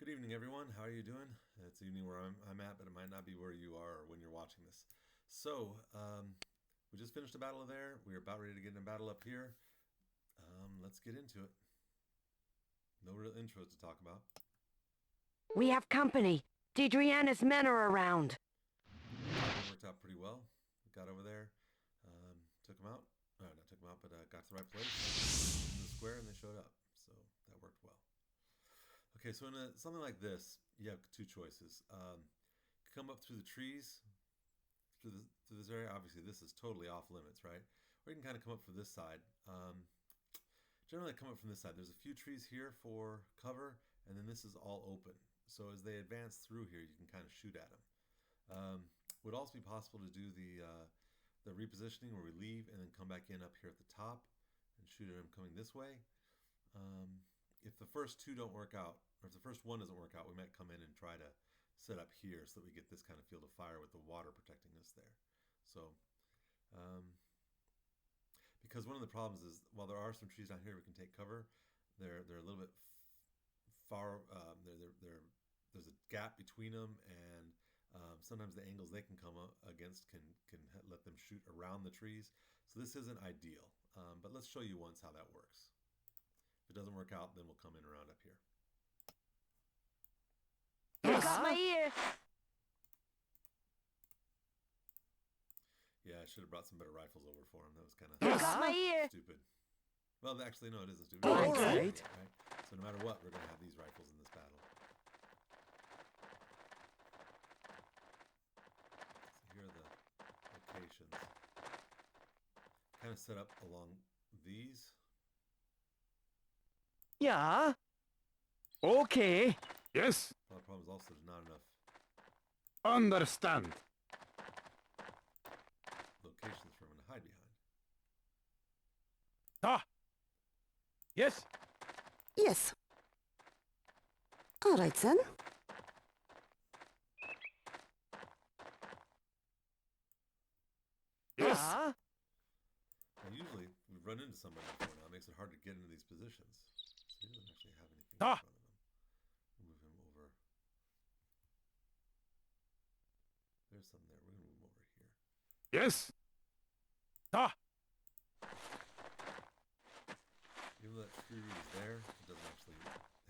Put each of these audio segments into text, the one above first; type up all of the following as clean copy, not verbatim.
Good evening, everyone. How are you doing? It's the evening where I'm at, but it might not be where you are or when you're watching this. We just finished a battle there. We're about ready to get in a battle up here. Let's get into it. No real intros to talk about. We have company. Didriana's men are around. It worked out pretty well. We got over there, took them out. Not took them out, but got to the right place in the square, and they showed up. So that worked well. Okay, so in something like this, you have two choices. Come up through the trees, through this area. Obviously, this is totally off limits, right? Or you can kind of come up from this side. Generally, I come up from this side. There's a few trees here for cover, and then this is all open. So as they advance through here, you can kind of shoot at them. Would also be possible to do the repositioning where we leave and then come back in up here at the top and shoot at them coming this way. If the first two don't work out, or if the first one doesn't work out, we might come in and try to set up here so that we get this kind of field of fire with the water protecting us there. So, because one of the problems is, while there are some trees down here we can take cover, they're a little bit far. There's a gap between them, and sometimes the angles they can come against can let them shoot around the trees. So this isn't ideal, but let's show you once how that works. If it doesn't work out, then we'll come in around up here. You got my ear. Yeah, I should have brought some better rifles over for him. That was kind You of got my ear. stupid. Well, actually, no, it isn't stupid. All It's right. right? So no matter what, we're going to have these rifles in this battle. So here are the locations. Kind of set up along these. Yeah. Okay. Yes. The problem is also there's not enough Understand. locations for him to hide behind. Ah. Yes. Yes. All right, then. Yes. Huh? Now, usually, we run into somebody before now. It makes it hard to get into these positions. So he doesn't actually have anything in Ah. front of him. We'll move him over. There's some there. We're going to move him over here. Yes. Ah. Even though that tree root is there, it doesn't actually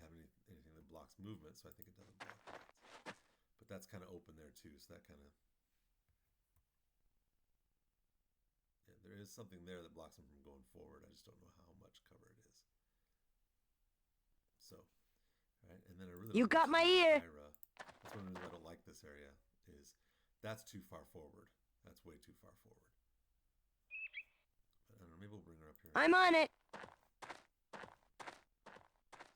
have anything that blocks movement, so I think it doesn't block that. But that's kind of open there too, so that kind of... Yeah, there is something there that blocks him from going forward. I just don't know how much cover it is. So, all right, and then I really... You got my ear. That's one reason I don't like this area, is that's too far forward. That's way too far forward. But I don't know, maybe we'll bring her up here. I'm on it.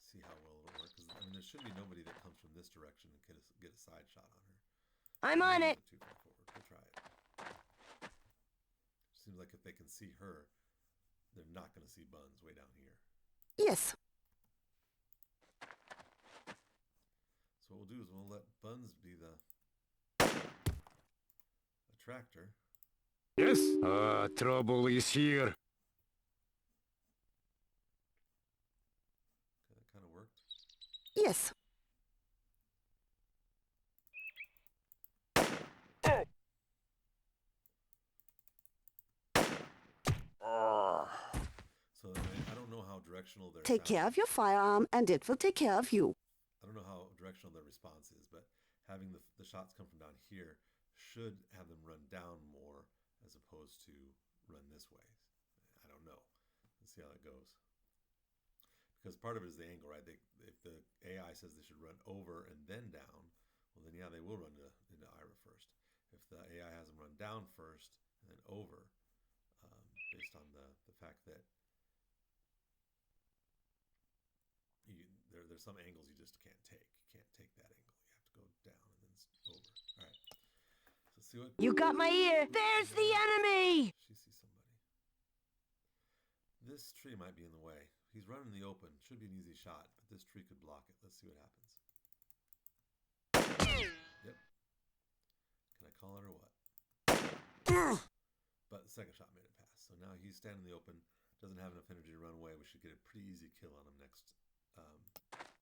See how well it'll work. Because I mean, there should be nobody that comes from this direction and get a side shot on her. I'm on it. Too far forward. We'll try it. Seems like if they can see her, they're not going to see Buns way down here. Yes. So what we'll do is we'll let Buns be the attractor. Yes. Trouble is here. Okay, that kind of worked. Yes. So I don't know how directional their Take care of your firearm, and it will take care of you. I don't know how directional their response is, but having the shots come from down here should have them run down more as opposed to run this way. I don't know. Let's see how that goes. Because part of it is the angle, right? If the AI says they should run over and then down, well then yeah, they will run into Ira first. If the AI has them run down first and then over, based on the fact that there's some angles you just can't take. You can't take that angle. You have to go down and then over. All right. So let's see what... You got my ear. There's the enemy. She sees somebody. This tree might be in the way. He's running in the open. Should be an easy shot, but this tree could block it. Let's see what happens. Yep. Can I call it or what? But the second shot made it pass. So now he's standing in the open. Doesn't have enough energy to run away. We should get a pretty easy kill on him next.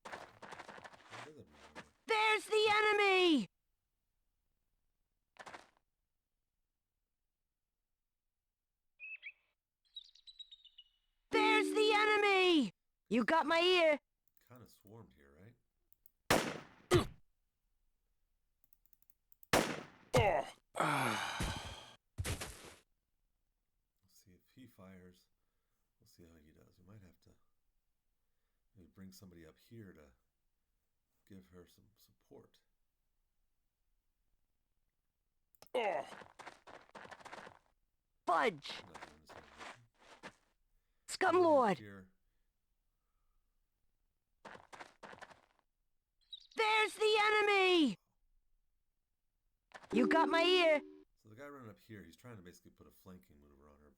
It doesn't that moving? There's the enemy! There's the enemy! You got my ear. Kind of swarmed here, right? Let's see if he fires. We'll see how he does. We might have to maybe bring somebody up here to give her some support. Fudge! I'm not doing this anymore. Scumlord! Here. There's the enemy! You got my ear. So the guy running up here, he's trying to basically put a flanking maneuver on her.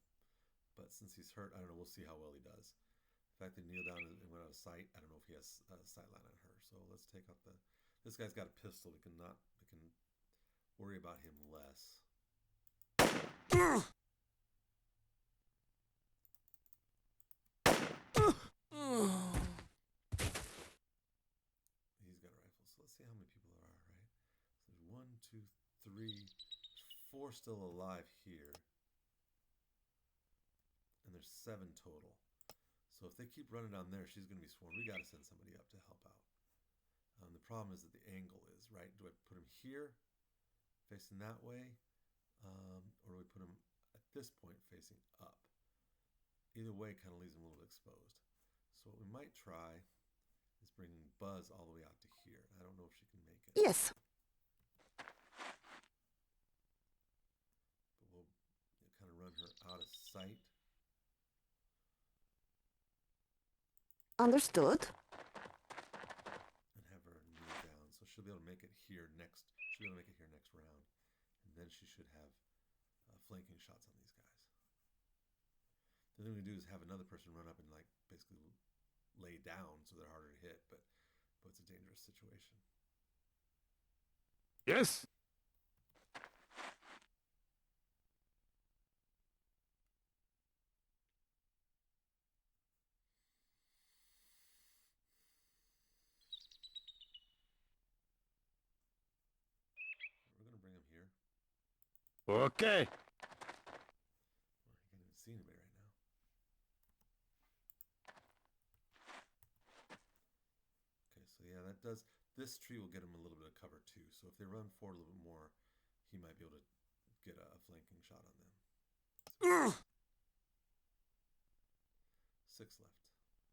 But since he's hurt, I don't know. We'll see how well he does. The fact that he kneeled down and went out of sight, I don't know if he has a sight line on her. So let's take out the... This guy's got a pistol. We can worry about him less. He's got a rifle. So let's see how many people there are, right? So there's 1, 2, 3, 4 still alive here. And there's 7 total. So if they keep running down there, she's going to be swarmed. We got to send somebody up to help out. The problem is that the angle is, right? Do I put him here, facing that way? Or do we put him at this point, facing up? Either way kind of leaves him a little exposed. So what we might try is bringing Buzz all the way out to here. I don't know if she can make it. Yes. But we'll kind of run her out of sight. Understood. And have her kneel down. So she'll be able to make it here next. She'll be able to make it here next round. And then she should have flanking shots on these guys. The thing we do is have another person run up and like basically lay down so they're harder to hit, but it's a dangerous situation. Yes. We're gonna bring him here. Okay. Well, you can't even see anybody right now. Okay, so yeah, that does. This tree will get him a little bit of cover too. So if they run forward a little bit more, he might be able to get a flanking shot on them. So 6 left.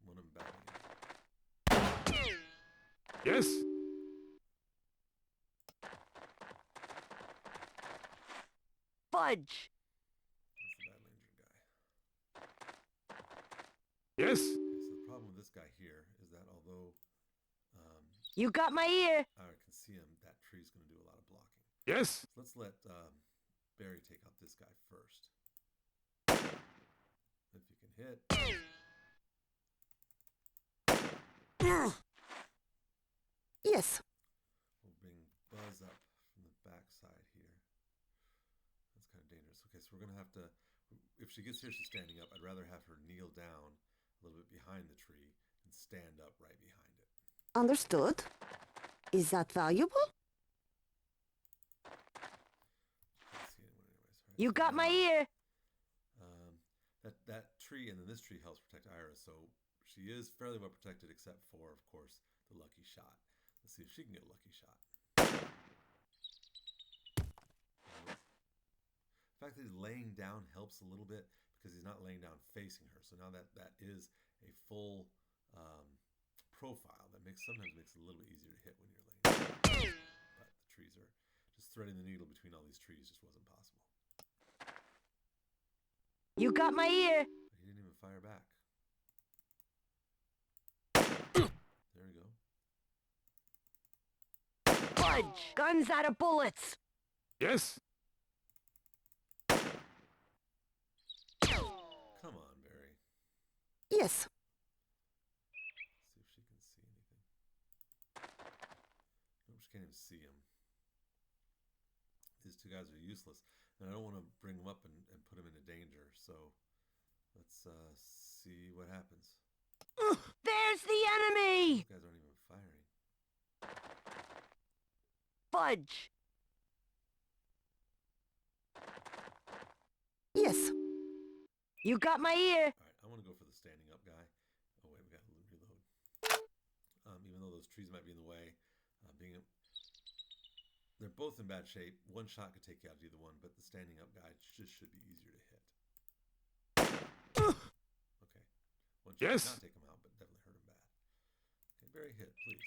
One of them batting. Yes. Fudge! That's the badly injured guy. Yes. Okay, so the problem with this guy here is that although You got my ear. I can see him, that tree's going to do a lot of blocking. Yes. So let's let Barry take out this guy first. If you can hit. Yes. We'll bring Buzz up from the back side here. That's kind of dangerous. Okay, so we're going to have to, if she gets here, she's standing up. I'd rather have her kneel down a little bit behind the tree and stand up right behind it. Understood. Is that valuable? Can't see anyone anyways, right? You So got my now, ear. That tree and then this tree helps protect Iris, so she is fairly well protected except for, of course, the lucky shot. Let's see if she can get a lucky shot. The fact that he's laying down helps a little bit because he's not laying down facing her. So now that is a full profile that sometimes makes it a little bit easier to hit when you're laying down. But the trees are just threading the needle between all these trees just wasn't possible. You got my ear. But he didn't even fire back. There we go. Fudge! Guns out of bullets. Yes. Come on, Barry. Yes. Let's see if she can see anything. Nope, she can't even see him. These two guys are useless. And I don't want to bring them up and put them into danger. So let's see what happens. There's the enemy. These guys aren't even firing. fudge! Yes. You got my ear. All right, I want to go for the standing up guy. Oh wait, we got to reload. Even though those trees might be in the way, they're both in bad shape. One shot could take you out of either one, but the standing up guy just should be easier to hit. Okay, one shot Yes. did not take him out, but definitely hurt him bad. Okay, Barry, hit, please.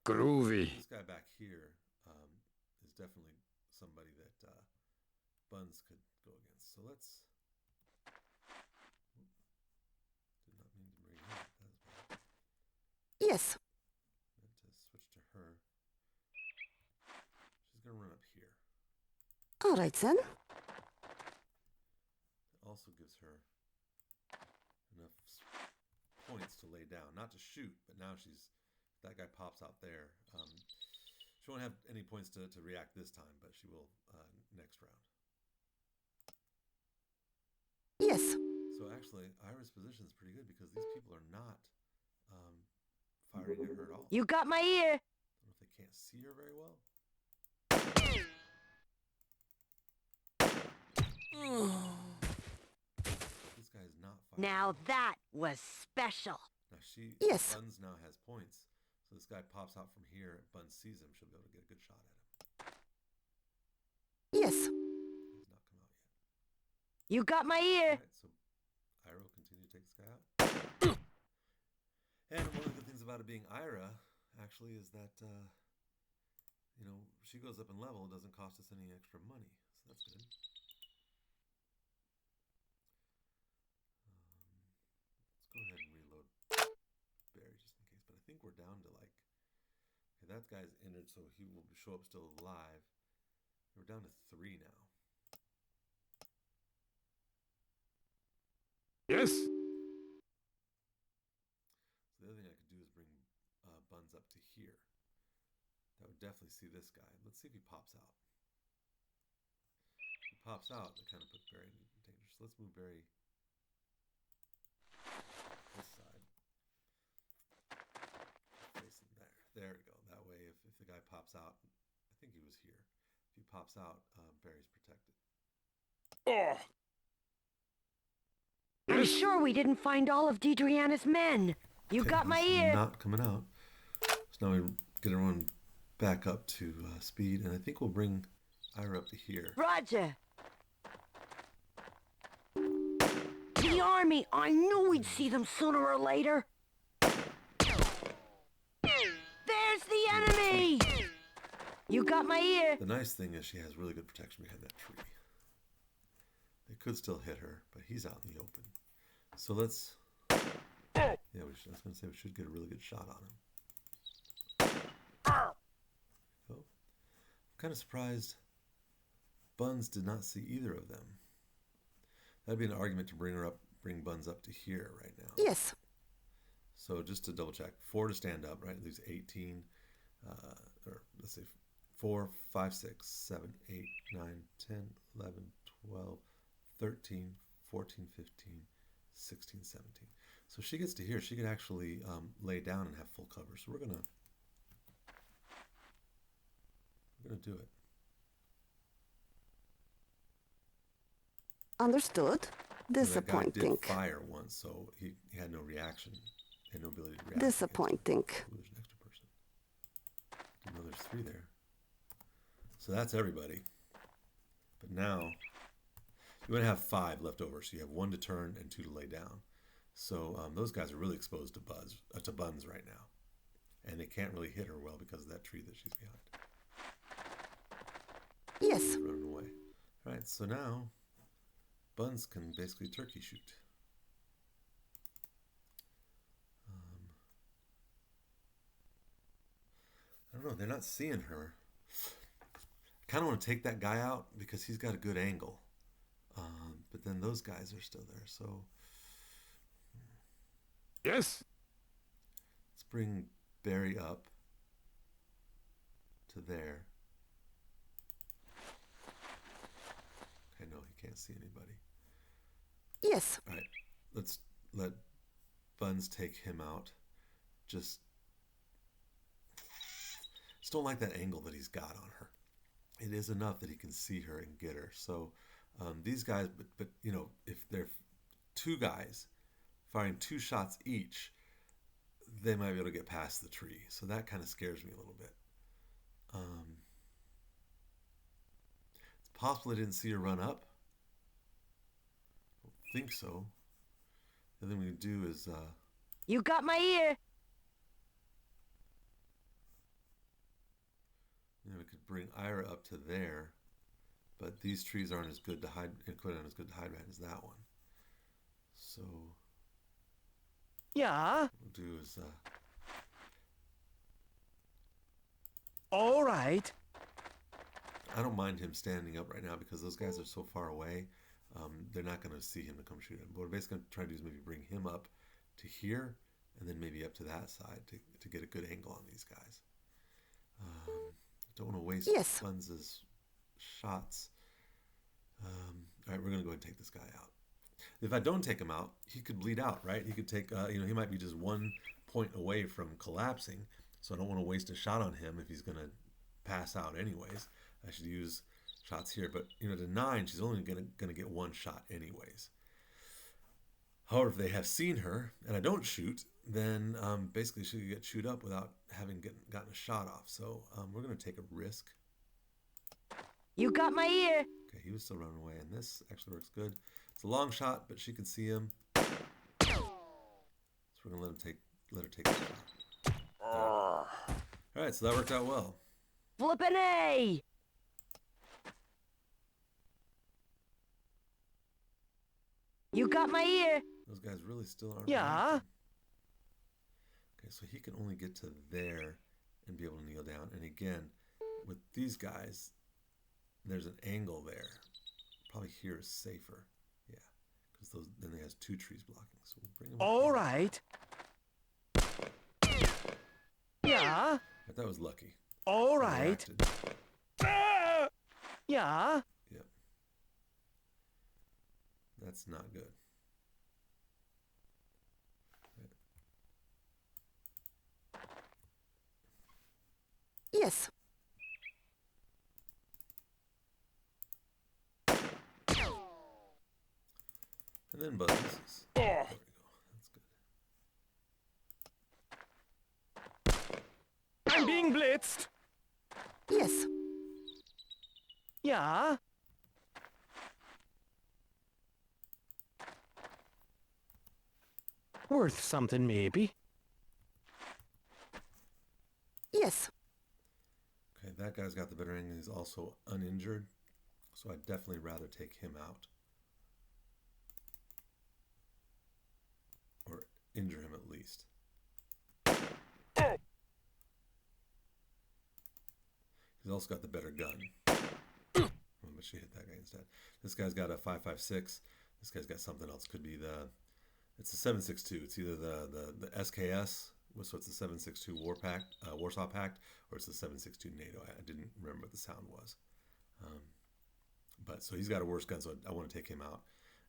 Groovy. This guy back here is definitely somebody that Buns could go against. So let's. Did not mean to bring him up. That was bad. Yes. Meant to switch to her. She's gonna run up here. All right then. It also gives her enough points to lay down, not to shoot, but now that guy pops out there. She won't have any points to react this time, but she will next round. Yes. So actually, Ira's position is pretty good because these people are not firing at her at all. You got my ear. I don't know if they can't see her very well. This guy is not firing. Now that was special. Now Yes. Buns now has points. So this guy pops out from here. Buns sees him. She'll be able to get a good shot at him. Yes. He's not come out yet. You got my ear. All right, so Ira will continue to take this guy out. And one of the good things about it being Ira, actually, is that, she goes up in level. It doesn't cost us any extra money. So that's good. Let's go ahead and reload Barry just in case. But I think we're down to okay, that guy's injured, so he will show up still alive. We're down to 3 now. Yes. So the other thing I could do is bring Buns up to here. That would definitely see this guy. Let's see if he pops out. If he pops out, that kind of puts Barry in danger. So let's move Barry this side. Facing there. There we go. That way, if the guy pops out, I think he was here. If he pops out, Barry's protected. Oh. I'm Yes. sure we didn't find all of Deidreana's men. You Okay, got my he's ear. not coming out. So now we get everyone back up to speed, and I think we'll bring Ira up to here. Roger. The army. I knew we'd see them sooner or later. There's the enemy. You got my ear. The nice thing is she has really good protection behind that tree. They could still hit her, but he's out in the open. So let's... Yeah, I was going to say we should get a really good shot on him. Oh, I'm kind of surprised Buns did not see either of them. That'd be an argument to bring Buns up to here right now. Yes. So just to double check, 4 to stand up, right? Leaves 18, or let's say 4, 5, 6, 7, 8, 9, 10, 11, 12, 13, 14, 15, 16, 17. So she gets to here. She could actually lay down and have full cover. So we're gonna do it. Understood. Disappointing. That guy did fire once, so he had no reaction. He had no ability to react. Disappointing. Ooh, there's an extra person. Didn't know there's 3 there. So that's everybody. But now you want to have 5 left over, so you have 1 to turn and 2 to lay down. So those guys are really exposed to Buns right now, and they can't really hit her well because of that tree that she's behind. Yes. She's running away. All right, so now Buns can basically turkey shoot. I don't know. They're not seeing her. I kind of want to take that guy out because he's got a good angle. But then those guys are still there, so... Yes. Let's bring Barry up to there. Okay, no, he can't see anybody. Yes. All right, let's let Buns take him out. Just Just don't like that angle that he's got on her. It is enough that he can see her and get her. So these guys, but you know, if they're two guys firing 2 shots each, they might be able to get past the tree. So that kind of scares me a little bit. It's possible they didn't see her run up. I don't think so. The thing we can do is You got my ear. you know, we could bring Ira up to there, but these trees aren't as good to hide, aren't as good to hide behind as that one. So Yeah. what we'll do is All right. I don't mind him standing up right now because those guys are so far away. They're not going to see him to come shoot him. But what we're basically going to try to do is maybe bring him up to here and then maybe up to that side to get a good angle on these guys. Don't want to waste Fun's shots. All right, we're going to go ahead and take this guy out. If I don't take him out, he could bleed out, right? He could take, you know, he might be just 1 point away from collapsing. So I don't want to waste a shot on him if he's going to pass out anyways. I should use shots here. But, you know, to 9, she's only going to get 1 shot anyways. However, if they have seen her and I don't shoot, then basically she could get chewed up without having gotten a shot off. So we're going to take a risk. You got my ear. Okay, he was still running away, and this actually works good. It's a long shot, but she can see him. So we're going to let her take the shot. All right, so that worked out well. Flippin' A. You got my ear. Those guys really still aren't. Yeah. reacting. Okay, so he can only get to there and be able to kneel down. And again, with these guys, there's an angle there. Probably here is safer. Yeah, because then he has 2 trees blocking. So we'll bring him. All right. Yeah. But that was lucky. All He right. reacted. Yeah. Yep. That's not good. Yes. And then buzz misses. There we go. That's good. I'm being blitzed. Yes. Yeah. Worth something, maybe. Yes. Okay, that guy's got the better angle. He's also uninjured. So I'd definitely rather take him out. Or injure him at least. He's also got the better gun. Oh, but she hit that guy instead. This guy's got a 5.56. This guy's got something else. Could be it's a 7.62. It's either the SKS, so it's the 7.62 Warsaw Pact, or it's the 7.62 NATO. I didn't remember what the sound was. But so he's got a worse gun, so I want to take him out.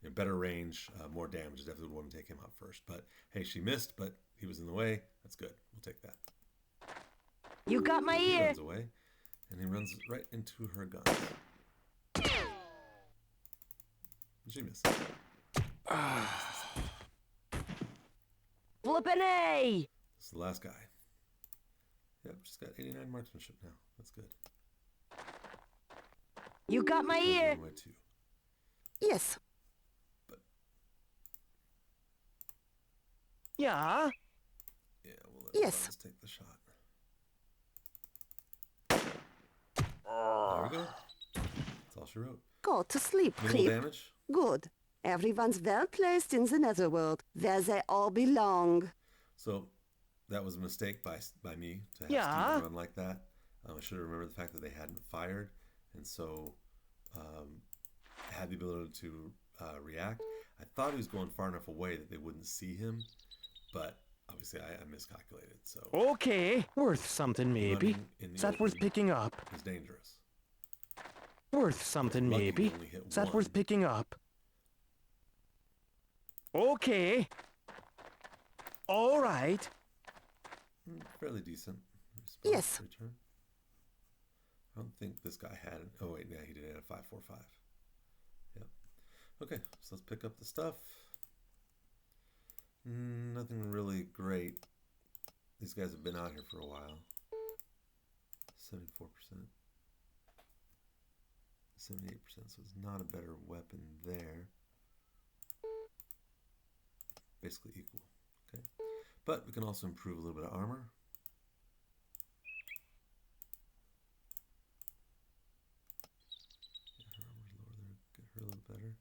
You know, better range, more damage. Definitely would want to take him out first. But hey, she missed, but he was in the way. That's good. We'll take that. You got my He ear. runs away, and he runs right into her guns. And she missed. Flippin' A. This is the last guy. Yep, she's got 89 marksmanship now. That's good. You got my Runs ear. one way too. Yes. Yeah. Yeah, we'll let Yes. Buzz take the shot. There we go. That's all she wrote. Go to sleep, Minimal creep. damage. Good. Everyone's well placed in the netherworld, where they all belong. So that was a mistake by me to have Yeah. Steven run like that. I should have remembered the fact that they hadn't fired, and so had the ability to react. I thought he was going far enough away that they wouldn't see him, but obviously I miscalculated. So Okay, worth something, maybe. running in the Is that worth open picking up? is dangerous. Worth something, Lucky we maybe. only hit Is that worth one. picking up? Okay. All right. Fairly decent response Yes. return. I don't think this guy had it. Oh wait, yeah, he did have a 545. Yep. Okay, so let's pick up the stuff. Nothing really great. These guys have been out here for a while. 74%. 78%, so it's not a better weapon there. Basically equal. Okay. But we can also improve a little bit of armor. Get her armor's lower there. Get her a little better.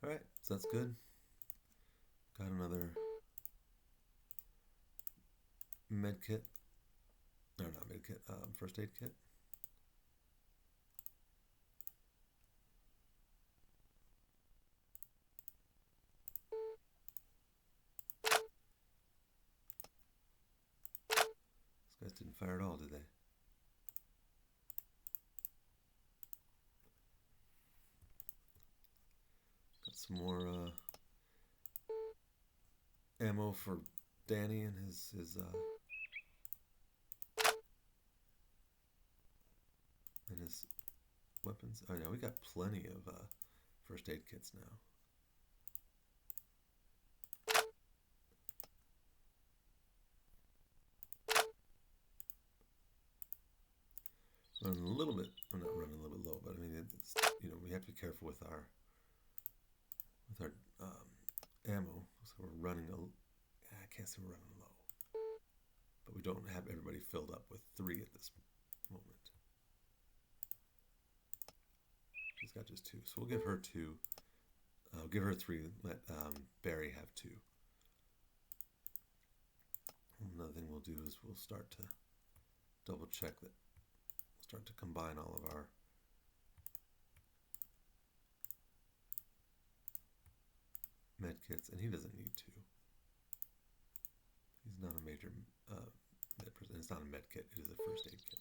Alright, so that's good. Got another med kit. No, not med kit. First aid kit. These guys didn't fire at all, did they? Got some more ammo for Danny and his weapons. Oh yeah, we got plenty of first aid kits now. Running a little bit. I'm not running a little bit low, but I mean, it's, you know, we have to be careful with our ammo. So we're running I can't say we're running low, but we don't have everybody filled up with 3 at this moment. She's got just 2, so we'll give her 2. Give her 3. Let Barry have 2. Another thing we'll do is we'll start to double check that. We'll start to combine all of our med kits, and he doesn't need 2. He's not a major med person. It's not a med kit. It is a first aid kit.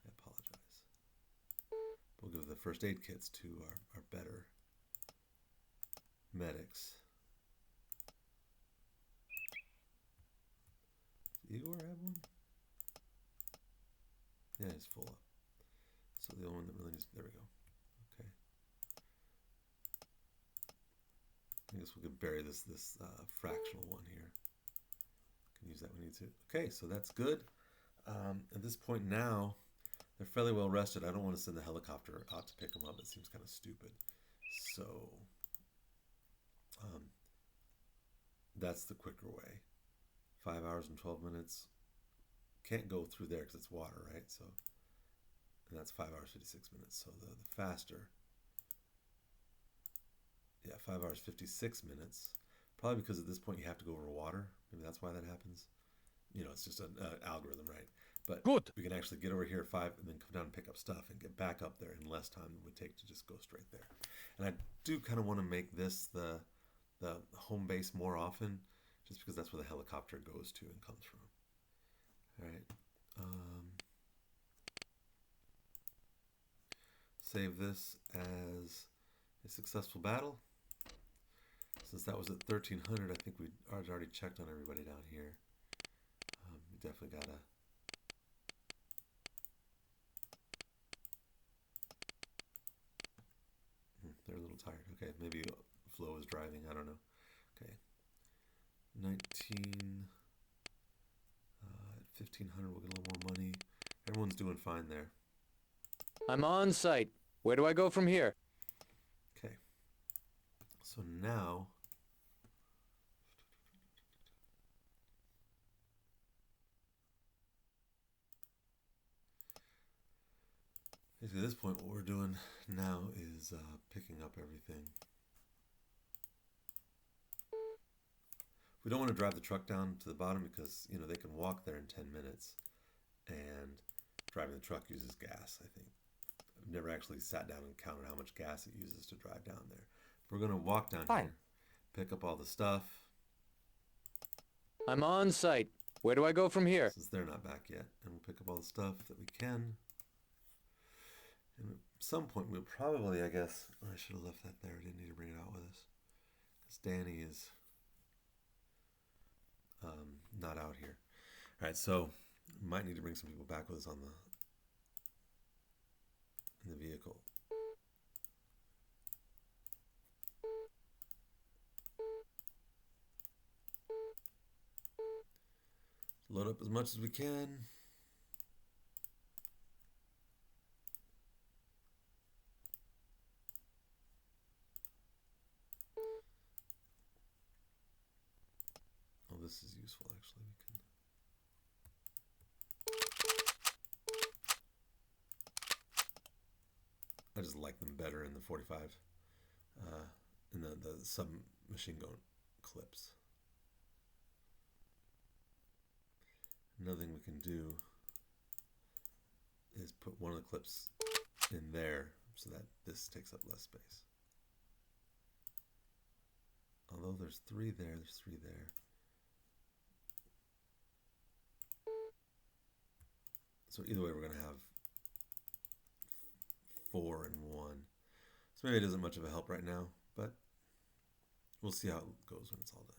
I apologize. We'll give the first aid kits to our better medics. Does Igor have one? Yeah, he's full up. So the only one that really needs, there we go. Okay. I guess we could bury this fractional one here. Can use that when we need to. Okay, so that's good. At this point now, they're fairly well rested. I don't want to send the helicopter out to pick them up. It seems kind of stupid. So that's the quicker way. 5 hours and 12 minutes. Can't go through there because it's water, right? So, and that's 5 hours 56 minutes. So the faster, yeah, 5 hours 56 minutes. Probably because at this point you have to go over water. Maybe that's why that happens. You know, it's just an algorithm, right? But Good. we can actually get over here at 5 and then come down and pick up stuff and get back up there in less time than it would take to just go straight there. And I do kind of want to make this the home base more often, just because that's where the helicopter goes to and comes from. All right. Save this as a successful battle. Since that was at 1300, I think we already checked on everybody down here. We definitely gotta. They're a little tired. Okay, maybe Flo is driving. I don't know. Okay. 19. At 1500, we'll get a little more money. Everyone's doing fine there. I'm on site. Where do I go from here? Okay. So now. Basically, at this point, what we're doing now is picking up everything. We don't want to drive the truck down to the bottom because, you know, they can walk there in 10 minutes, and driving the truck uses gas, I think. I've never actually sat down and counted how much gas it uses to drive down there. We're going to walk down here, pick up all the stuff. I'm on site. Where do I go from here? Since they're not back yet, and we'll pick up all the stuff that we can. And at some point, we'll probably, I guess, I should have left that there. I didn't need to bring it out with us. Because Danny is not out here. All right, so might need to bring some people back with us on in the vehicle. Load up as much as we can. Oh, this is useful actually. I just like them better in the 45, in the submachine gun clips. Another thing we can do is put one of the clips in there so that this takes up less space. Although there's three there, there's three there. So either way, we're going to have 4 and 1. So maybe it isn't much of a help right now, but we'll see how it goes when it's all done.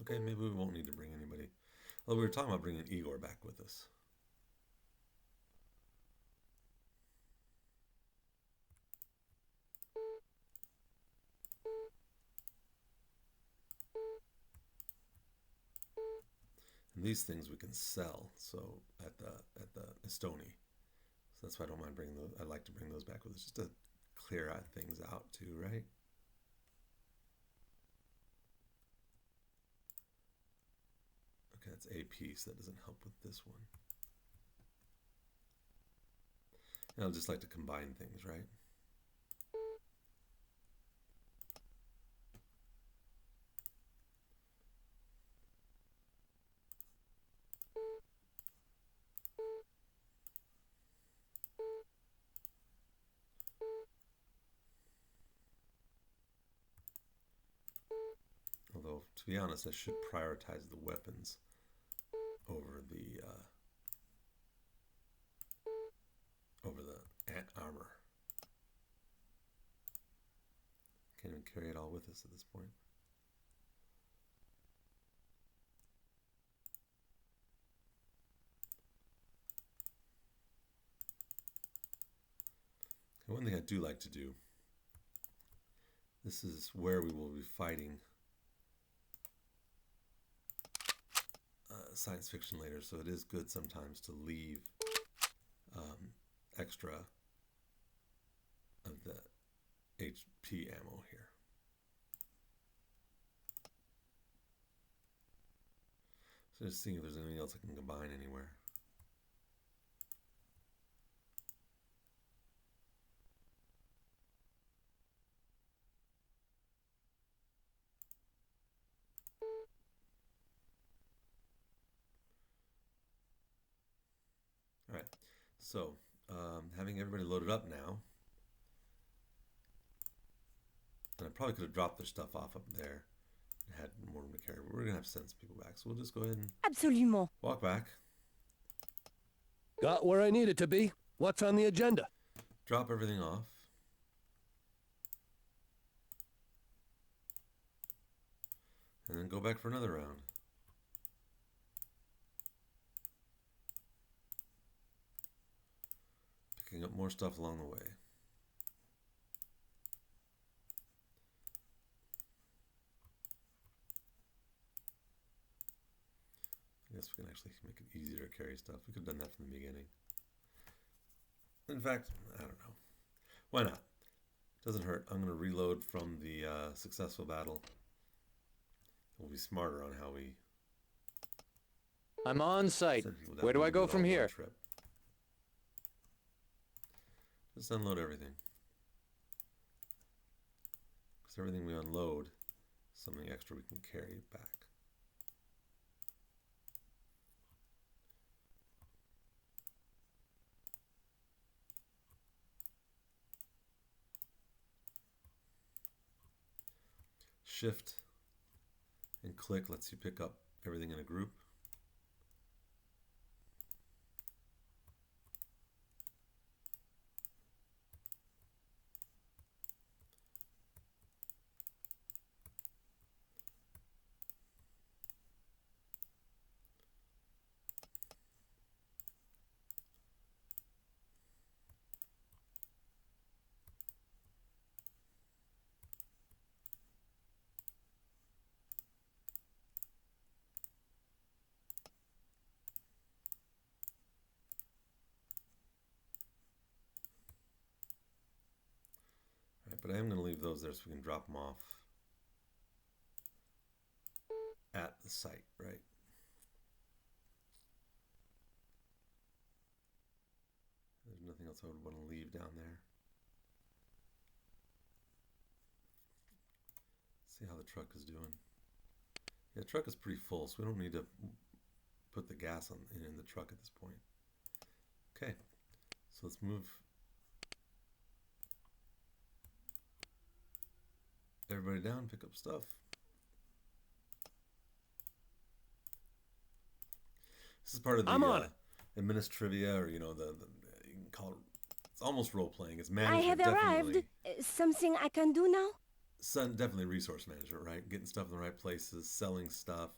Okay, maybe we won't need to bring anybody. Although we were talking about bringing Igor back with us. And these things we can sell. So at the Estoni. So that's why I don't mind bringing those. I like to bring those back with us just to clear things out too, right? Okay, that's a piece. That doesn't help with this one. And I'll just like to combine things, right? Although, to be honest, I should prioritize the weapons over the armor. Can't even carry it all with us at this point. And one thing I do like to do, this is where we will be fighting science fiction later, so it is good sometimes to leave extra of the HP ammo here. So just seeing if there's anything else I can combine anywhere. All right, so having everybody loaded up now, and I probably could have dropped their stuff off up there and had more room to carry, but we're gonna have to send some people back, so we'll just go ahead and Absolument. walk back, Got where I needed to be. What's on the agenda? drop everything off, and then go back for another round. Picking up more stuff along the way. I guess we can actually make it easier to carry stuff. We could have done that from the beginning. In fact, I don't know. Why not? Doesn't hurt. I'm going to reload from the successful battle. We'll be smarter on how we... I'm on site. send people down. Where do I We'll go it from all in one here? trip. Just unload everything. Because everything we unload, something extra we can carry back. Shift and click lets you pick up everything in a group. But I am going to leave those there so we can drop them off at the site, right? There's nothing else I would want to leave down there. See how the truck is doing. Yeah, the truck is pretty full, so we don't need to put the gas in the truck at this point. Okay, so let's move everybody down, pick up stuff. This is part of the administrivia, or you can call it. It's almost role playing. It's management. I have arrived. Something I can do now? Definitely resource management, right? Getting stuff in the right places, selling stuff.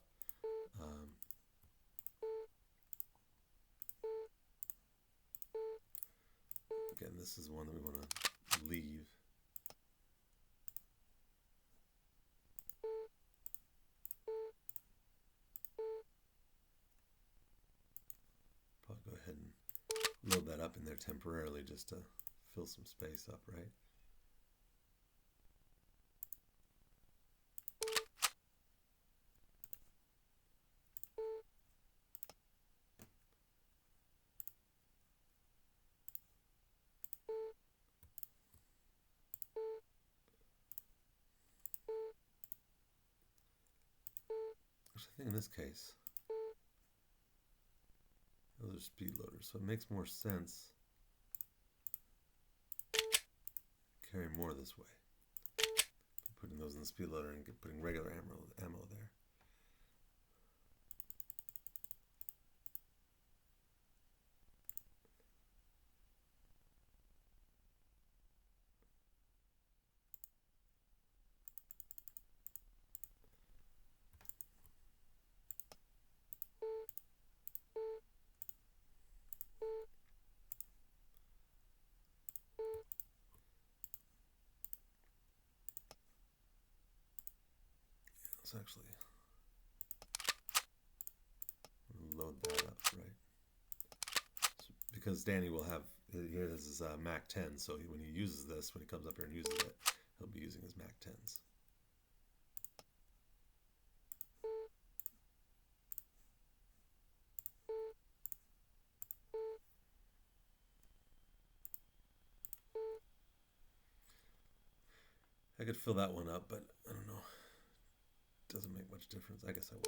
Again, this is one that we want to leave. Probably go ahead and load that up in there temporarily just to fill some space up, right? Actually, I think in this case, those are speed loaders, so it makes more sense to carry more this way. Putting those in the speed loader and putting regular ammo there. Let's actually load that up, right? So, because Danny will have, here this is Mac 10, so when he uses this, when he comes up here and uses it, he'll be using his Mac 10s. I could fill that one up, but I don't know. Doesn't make much difference. I guess I will.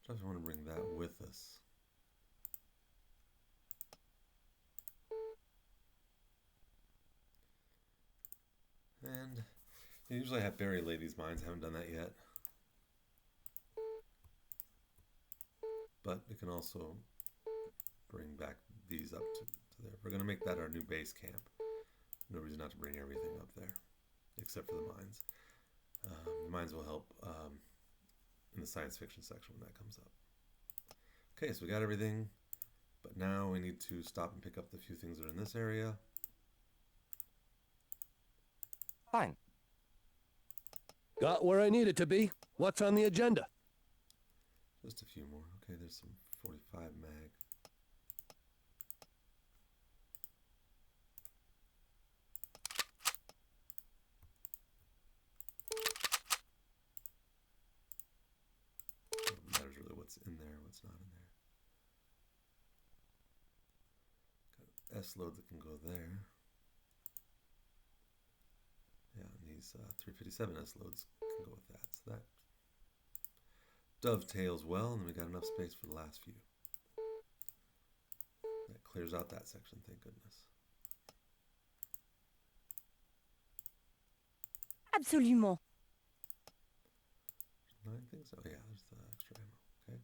I want to bring that with us. And usually I have bury ladies' mines. I haven't done that yet. But we can also bring back these up to there. We're going to make that our new base camp. No reason not to bring everything up there, except for the mines. The mines will help in the science fiction section when that comes up. Okay, so we got everything, but now we need to stop and pick up the few things that are in this area. Fine. Got where I needed to be. What's on the agenda? Just a few more. Okay, there's some 45 mag. What matters really what's in there, what's not in there. Got an S load that can go there. Yeah, and these 357 S loads can go with that. So that dovetails well, and then we got enough space for the last few. That clears out that section, thank goodness. Absolument. 9 things? Oh yeah, there's the extra ammo. Okay.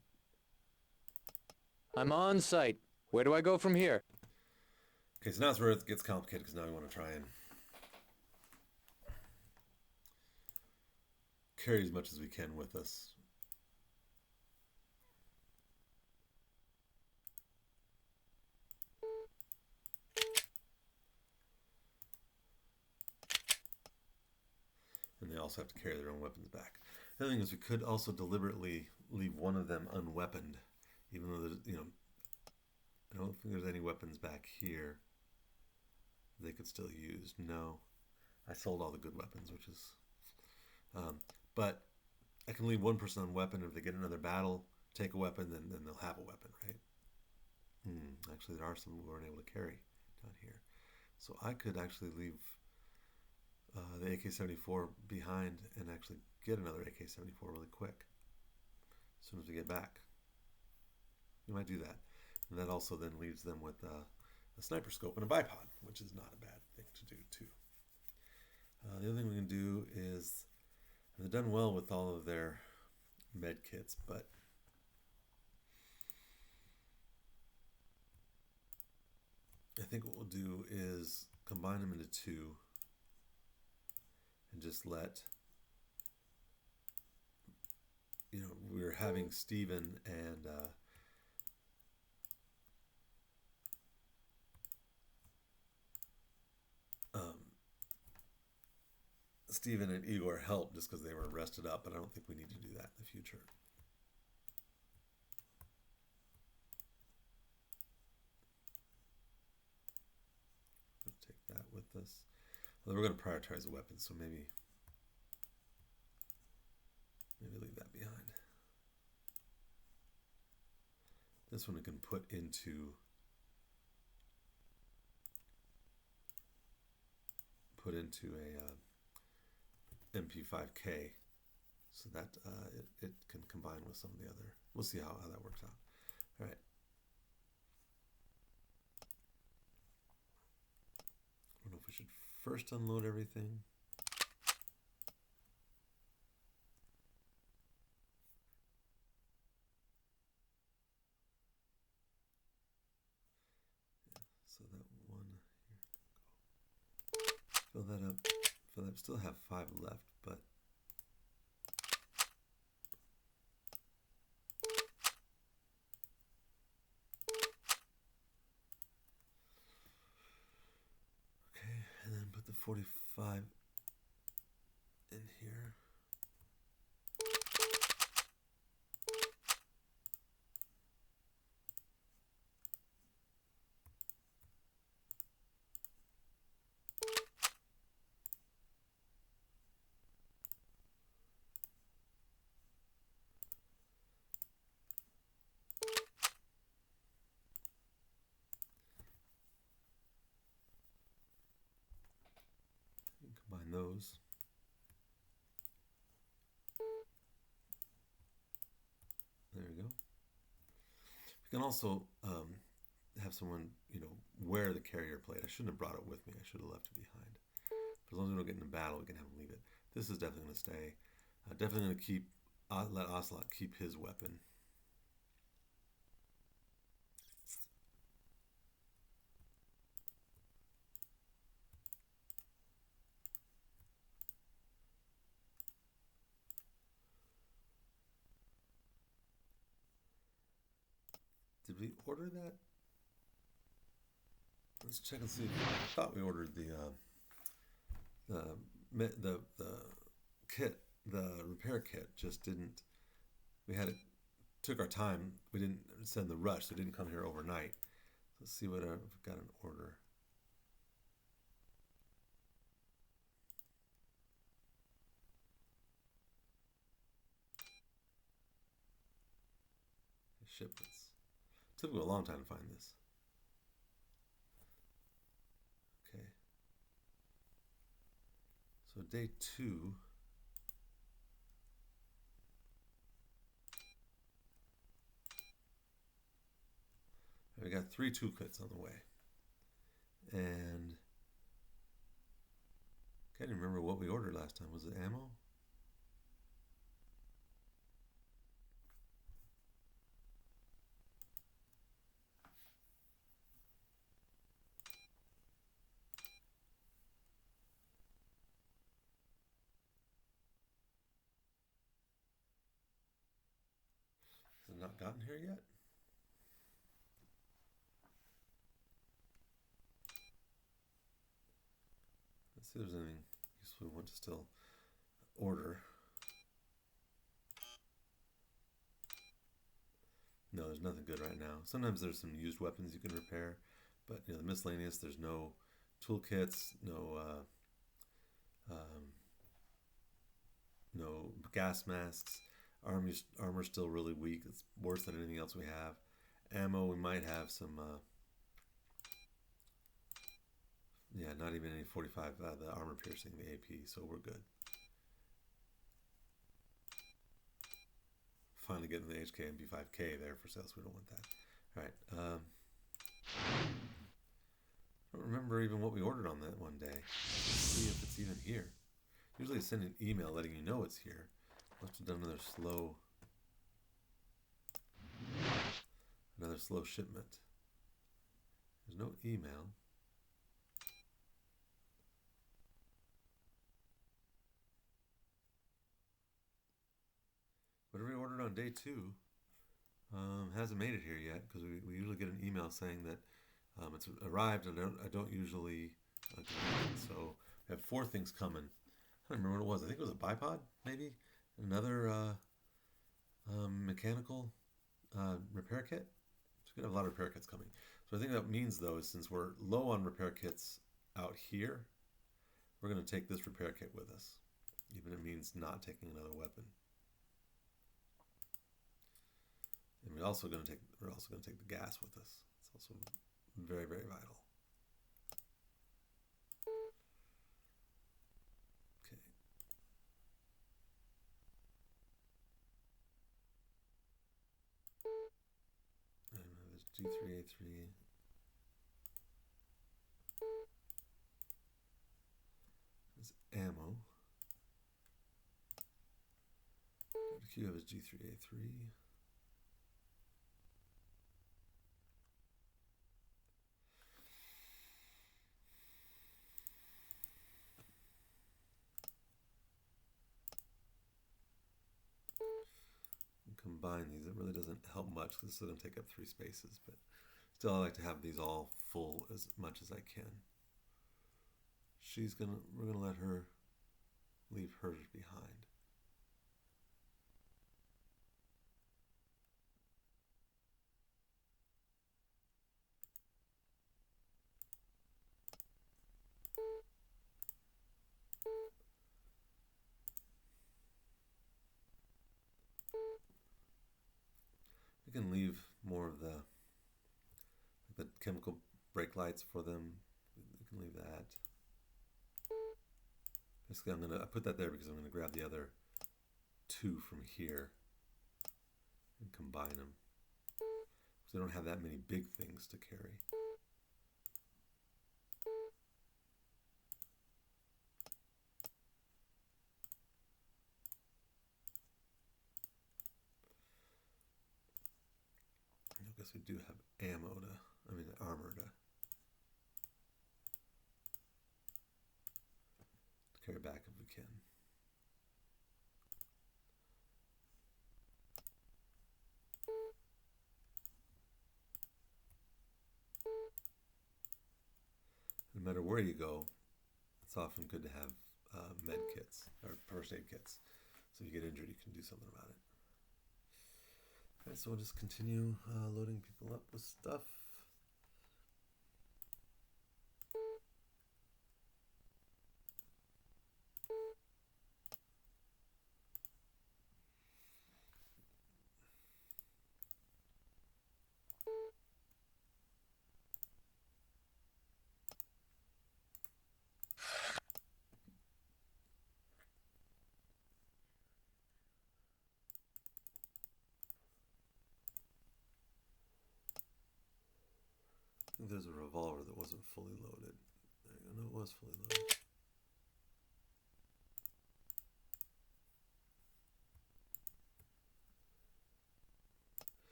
I'm on site. Where do I go from here? Okay, so now it's where it gets complicated because now we want to try and carry as much as we can with us. And they also have to carry their own weapons back. The other thing is we could also deliberately leave one of them unweaponed, even though there's, I don't think there's any weapons back here they could still use. No, I sold all the good weapons, which is, but I can leave one person unweaponed. If they get another battle, take a weapon, then they'll have a weapon, right? Actually, there are some we weren't able to carry down here, so I could actually leave the AK-74 behind and actually get another AK-74 really quick as soon as we get back. We might do that. And that also then leaves them with a sniper scope and a bipod, which is not a bad thing to do too. The other thing we can do is, they've done well with all of their med kits, but I think what we'll do is combine them into two and just let, we're having Steven and Steven and Igor help just because they were rested up, but I don't think we need to do that in the future. Let's take that with us. Although we're going to prioritize the weapons, so maybe leave that behind. This one we can put into a MP5K, so that it can combine with some of the other. We'll see how that works out. All right. I don't know if we should first unload everything. So that one here. Fill that up. Still have 5 left, but okay, and then put the 45 in here. Combine those. There we go. We can also have someone, wear the carrier plate. I shouldn't have brought it with me. I should have left it behind. But as long as we don't get in a battle, we can have them leave it. This is definitely going to stay. Definitely going to let Ocelot keep his weapon. Did we order that? Let's check and see. I thought we ordered the kit, the repair kit, just didn't. We had it. Took our time. We didn't send the rush, so it didn't come here overnight. Let's see what I've got an order. Shipments. Took me a long time to find this. Okay. So day 2. We got 3 toolkits on the way. And can't even remember what we ordered last time. Was it ammo? Has it not gotten here yet? Let's see if there's anything useful we want to still order. No, there's nothing good right now. Sometimes there's some used weapons you can repair, but the miscellaneous, there's no toolkits, no no gas masks. Armor's still really weak. It's worse than anything else we have. Ammo, we might have some. Yeah, not even any 45. The armor piercing, the AP, so we're good. Finally getting the HK and B5K there for sales. We don't want that. All right. I don't remember even what we ordered on that one day. Let's see if it's even here. Usually I send an email letting you know it's here. Must have done another slow shipment. There's no email. Whatever we ordered on day 2 hasn't made it here yet, because we usually get an email saying that it's arrived, and I don't usually so I have 4 things coming. I don't remember what it was. I think it was a bipod, maybe another mechanical repair kit. So we're gonna have a lot of repair kits coming. So I think that means, though, is since we're low on repair kits out here, we're gonna take this repair kit with us, even if it means not taking another weapon. And we're also going to take the gas with us. It's also very, very vital. Okay. And there's G3A3. There's ammo. Dr. Q has G3A3. Combine these. It really doesn't help much because it's going to take up 3 spaces, but still I like to have these all full as much as I can. We're gonna let her leave hers behind. We can leave more of the chemical brake lights for them. We can leave that. Basically, I put that there because I'm gonna grab the other 2 from here and combine them. So they don't have that many big things to carry. I guess we do have armor to carry back if we can. No matter where you go, it's often good to have med kits or first aid kits. So if you get injured, you can do something about it. All right, so we'll just continue loading people up with stuff. I think there's a revolver that wasn't fully loaded. There you go. No, it was fully loaded.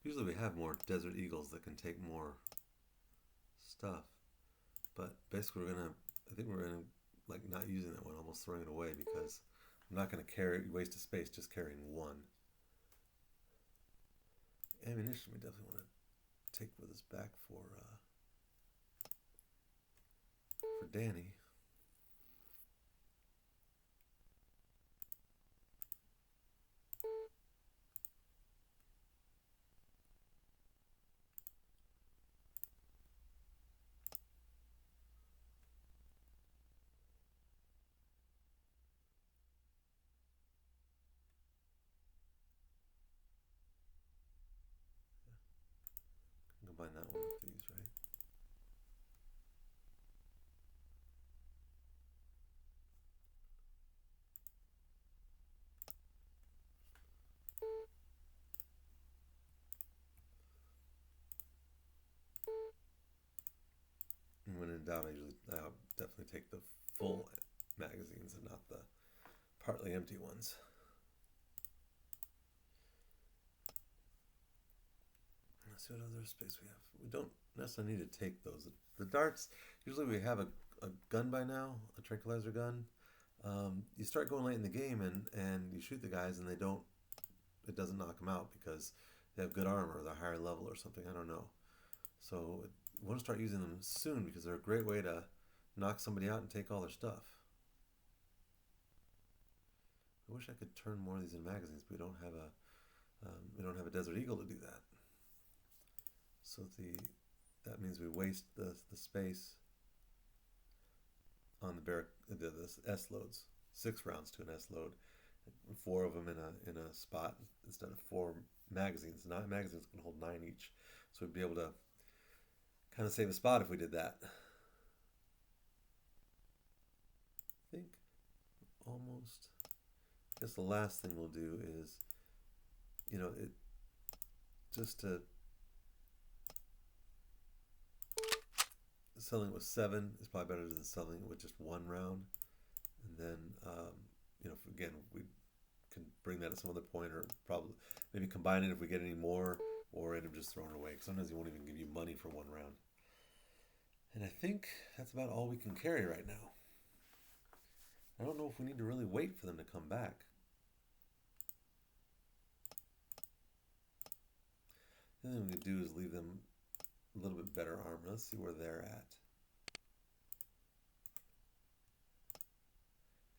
Usually we have more Desert Eagles that can take more stuff, but basically I think we're gonna like not using that one, almost throwing it away because I'm not gonna waste a space just carrying one. Ammunition we definitely want to take with us back for Danny. Combine that one with these, right? And when in doubt, I'll definitely take the full magazines and not the partly empty ones. Let's see what other space we have. We don't necessarily need to take those. The darts, usually we have a gun by now, a tranquilizer gun. You start going late in the game and you shoot the guys and it doesn't knock them out because they have good armor or they're higher level or something. I don't know. So we want to start using them soon because they're a great way to knock somebody out and take all their stuff. I wish I could turn more of these into magazines, but we don't have a Desert Eagle to do that. So that means we waste the space on the S loads. 6 rounds to an S load, 4 of them in a spot instead of 4 magazines. 9 magazines can hold 9 each, so we'd be able to kind of save a spot if we did that. I think almost. I guess the last thing we'll do is, just to selling it with 7 is probably better than selling it with just 1 round. And then, if we can bring that at some other point, or probably maybe combine it if we get any more, or end up just throwing it away. Because sometimes he won't even give you money for 1 round. And I think that's about all we can carry right now. I don't know if we need to really wait for them to come back. The other thing we could do is leave them a little bit better armor. Let's see where they're at.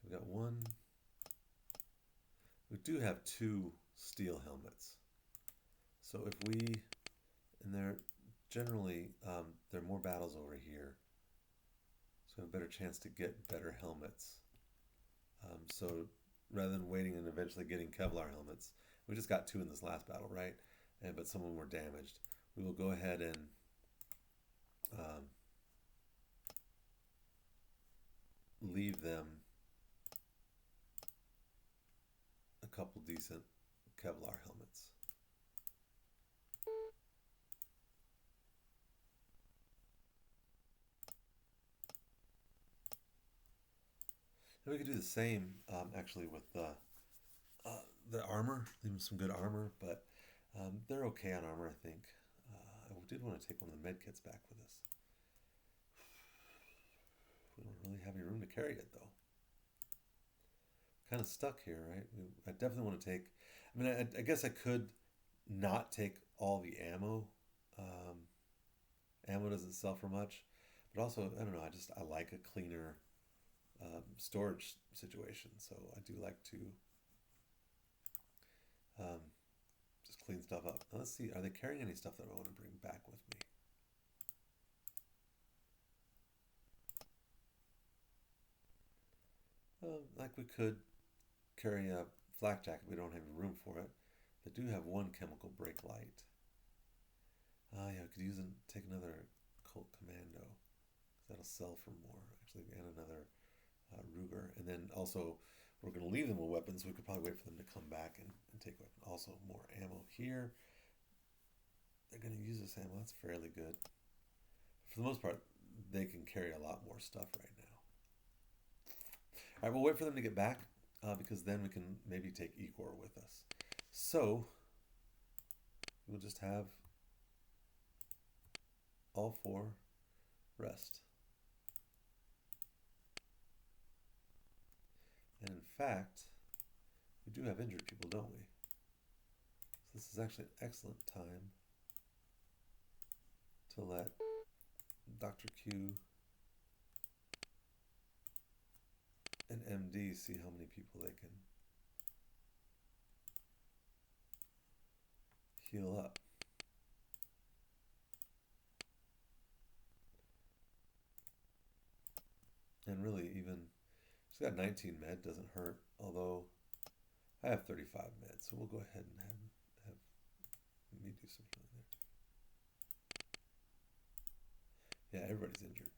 We got 1. We do have 2 steel helmets. So if and they're generally, there are more battles over here. So we have a better chance to get better helmets. So rather than waiting and eventually getting Kevlar helmets, we just got 2 in this last battle, right? But some of them were damaged. We will go ahead and leave them a couple decent Kevlar helmets. And we could do the same actually with the armor. Leave them some good armor, but they're okay on armor, I think. I did want to take one of the med kits back with us. We don't really have any room to carry it, though. Kind of stuck here, right? I definitely want to take... I mean, I guess I could not take all the ammo. Ammo doesn't sell for much. But also, I don't know, I like a cleaner storage situation. So I do like to just clean stuff up. Now let's see, are they carrying any stuff that I want to bring back with me? Like we could carry a flak jacket, we don't have room for it. They do have one chemical brake light. Yeah, I could use and take another Colt Commando. That'll sell for more, actually, and another Ruger. And then also, we're going to leave them with weapons. We could probably wait for them to come back and take weapons. Also, more ammo here. They're going to use this ammo. That's fairly good. For the most part, they can carry a lot more stuff right now. All right, we'll wait for them to get back because then we can maybe take Ecor with us. So, we'll just have all 4 rest. And in fact, we do have injured people, don't we? So this is actually an excellent time to let Dr. Q and MD see how many people they can heal up. And really, even she's got 19 med, doesn't hurt. Although I have 35 med, so we'll go ahead and have me do some healing there. Yeah, everybody's injured.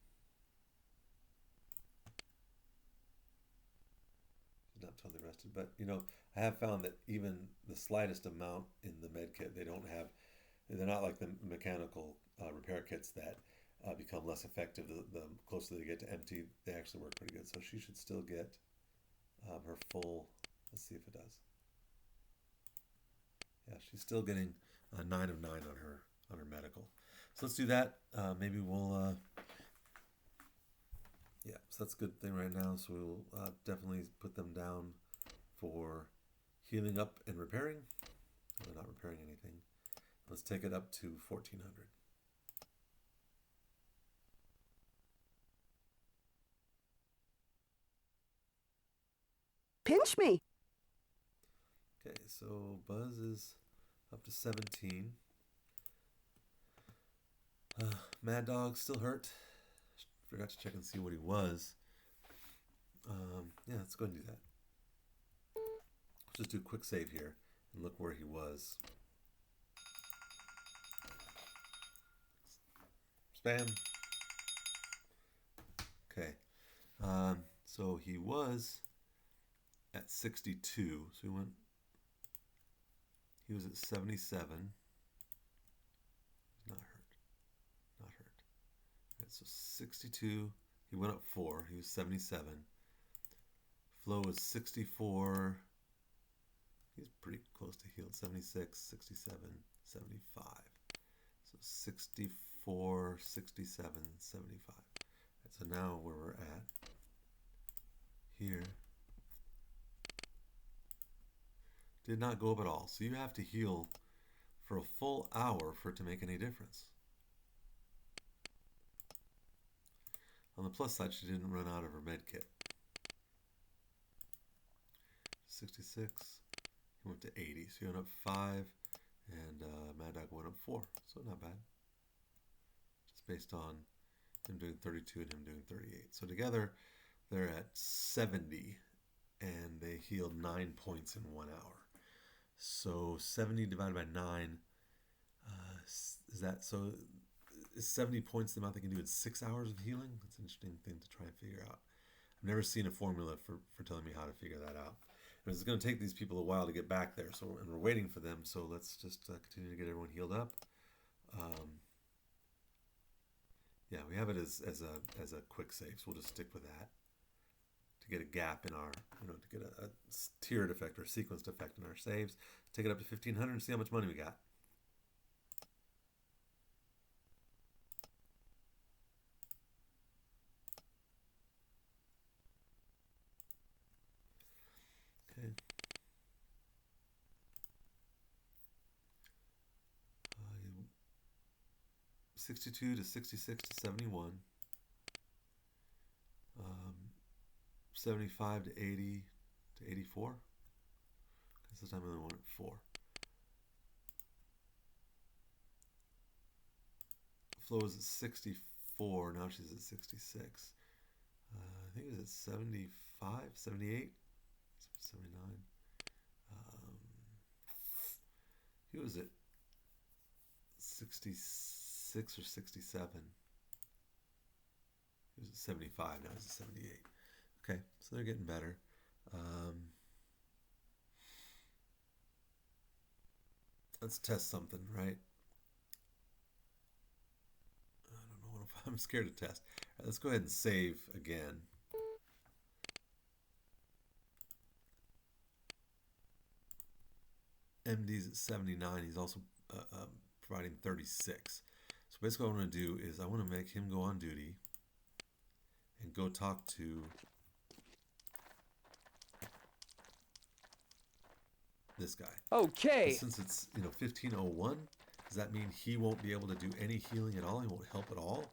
She's not totally rested, but you know, I have found that even the slightest amount in the med kit, they don't have. They're not like the mechanical repair kits that become less effective the closer they get to empty. They actually work pretty good, so she should still get her full. Let's see if it does. Yeah, she's still getting 9 of 9 on her medical. So let's do that. Maybe we'll. Yeah, so that's a good thing right now. So we'll definitely put them down for healing up and repairing. They're not repairing anything. Let's take it up to 1400. Pinch me. Okay, so Buzz is up to 17. Mad Dog still hurt. Forgot to check and see what he was. Yeah, let's go and do that. Let's just do a quick save here and look where he was. Spam. Okay. So he was at 62. So he was at 77. Not hurt. Not hurt. All right, so 62. He went up 4. He was 77. Flo was 64. He's pretty close to healed. 76, 67, 75. So 64, 67, 75. Right, so now where we're at here did not go up at all. So you have to heal for a full hour for it to make any difference. On the plus side, she didn't run out of her med kit. 66. He went to 80. So he went up 5, and Mad Dog went up 4. So not bad. Just based on him doing 32 and him doing 38. So together, they're at 70, and they healed 9 points in 1 hour. So 70 divided by 9, is that so? Is 70 points the amount they can do in 6 hours of healing? That's an interesting thing to try and figure out. I've never seen a formula for telling me how to figure that out. And it's going to take these people a while to get back there. So, and we're waiting for them. So let's just continue to get everyone healed up. Yeah, we have it as a quick save. So we'll just stick with that to get a gap in our, to get a tiered effect or sequenced effect in our saves. Take it up to 1500 and see how much money we got. Okay. 62 to 66 to 71. 75 to 80 to 84. This time I only wanted 4. Flo is at 64. Now she's at 66. I think it was at 75, 78, 79. He was at 66 or 67. He was at 75. Now he's at 78. Okay, so they're getting better. Let's test something, right? I don't know if I'm scared to test. All right, let's go ahead and save again. MD's at 79. He's also providing 36. So basically what I want to do is I want to make him go on duty and go talk to this guy. Okay. But since it's 1501, does that mean he won't be able to do any healing at all? He won't help at all?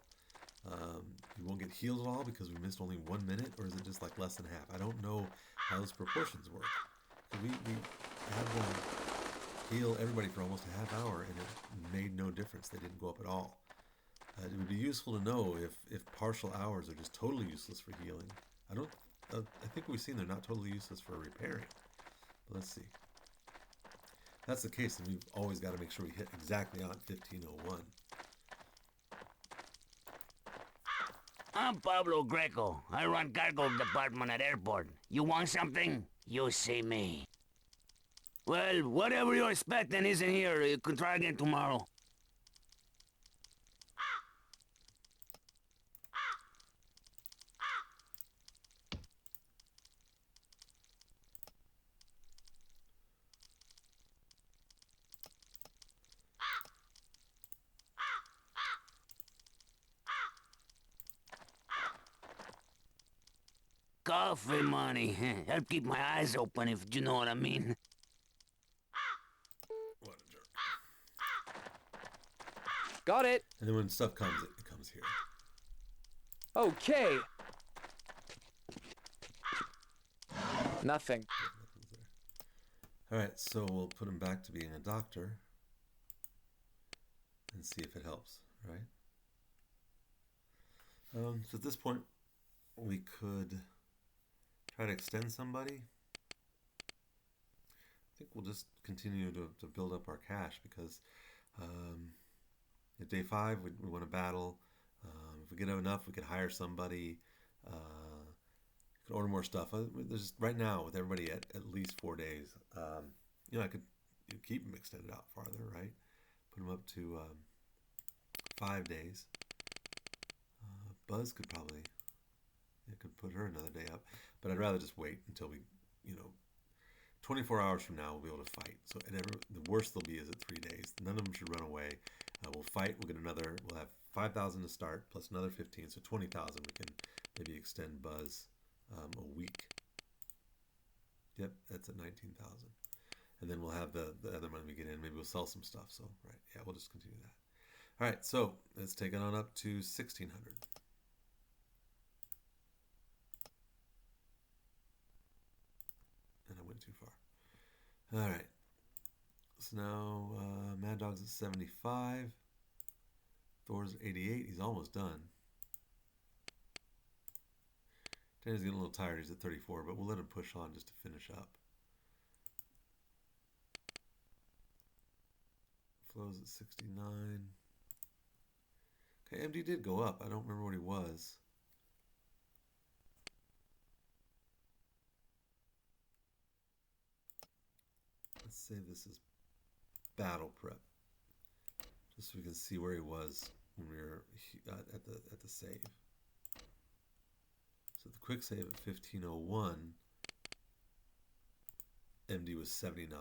He won't get healed at all because we missed only 1 minute, or is it just like less than half? I don't know how those proportions work. We had them heal everybody for almost a half hour, and it made no difference. They didn't go up at all. It would be useful to know if partial hours are just totally useless for healing. I think we've seen they're not totally useless for repairing. But let's see. If that's the case, then we've always got to make sure we hit exactly on 1501. I'm Pablo Greco. I run cargo department at airport. You want something? You see me. Well, whatever you're expecting isn't here. You can try again tomorrow. Coffee money. I'll keep my eyes open if you know what I mean. What a jerk. Got it. And then when stuff comes, it comes here. Okay. Nothing. All right, so we'll put him back to being a doctor and see if it helps, right? So at this point, we could try to extend somebody. I think we'll just continue to build up our cash because at day 5, we want to battle. If we get enough, we could hire somebody. Could order more stuff. There's right now with everybody at least 4 days. I could keep them extended out farther, right? Put them up to 5 days. Buzz could probably, could put her another day up, but I'd rather just wait until we, 24 hours from now we'll be able to fight. So the worst they'll be is at 3 days. None of them should run away. We'll fight. We'll have 5,000 to start plus another 15, so 20,000. We can maybe extend Buzz a week. Yep, that's at 19,000. And then we'll have the other money we get in. Maybe we'll sell some stuff. So, right, yeah, we'll just continue that. All right, so let's take it on up to 1,600. And I went too far. All right. So now Mad Dog's at 75. Thor's at 88. He's almost done. Danny's getting a little tired. He's at 34, but we'll let him push on just to finish up. Flo's at 69. Okay, MD did go up. I don't remember what he was. Let's save this as battle prep, just so we can see where he was when we were at the save. So the quick save at 1501, MD was 79.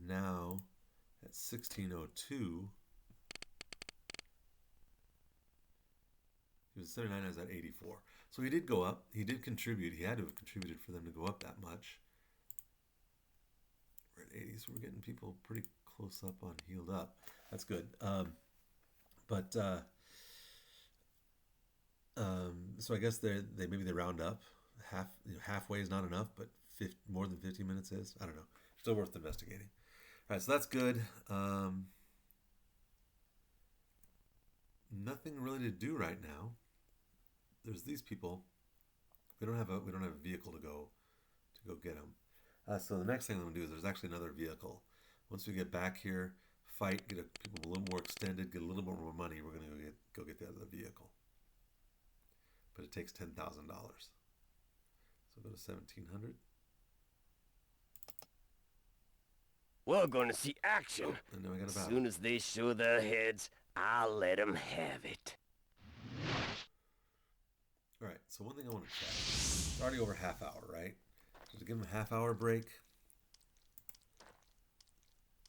Now at 1602, he was 79. I was at 84. So he did go up. He did contribute. He had to have contributed for them to go up that much. We're at 80, so we're getting people pretty close up on healed up. That's good. But So I guess they maybe they round up halfway is not enough, but more than 15 minutes is. I don't know. Still worth investigating. All right, so that's good. Nothing really to do right now. There's these people. We don't have a vehicle to go get them. So the next thing I'm gonna do is there's actually another vehicle. Once we get back here, fight, get people a little more extended, get a little more money. We're gonna go get the other vehicle. But it takes $10,000. So go to 1,700. We're gonna see action. Oh, and then we got a As battle. soon as they show their heads, I'll let them have it. All right. So one thing I want to check. It's already over half hour, right? So to give them a half hour break.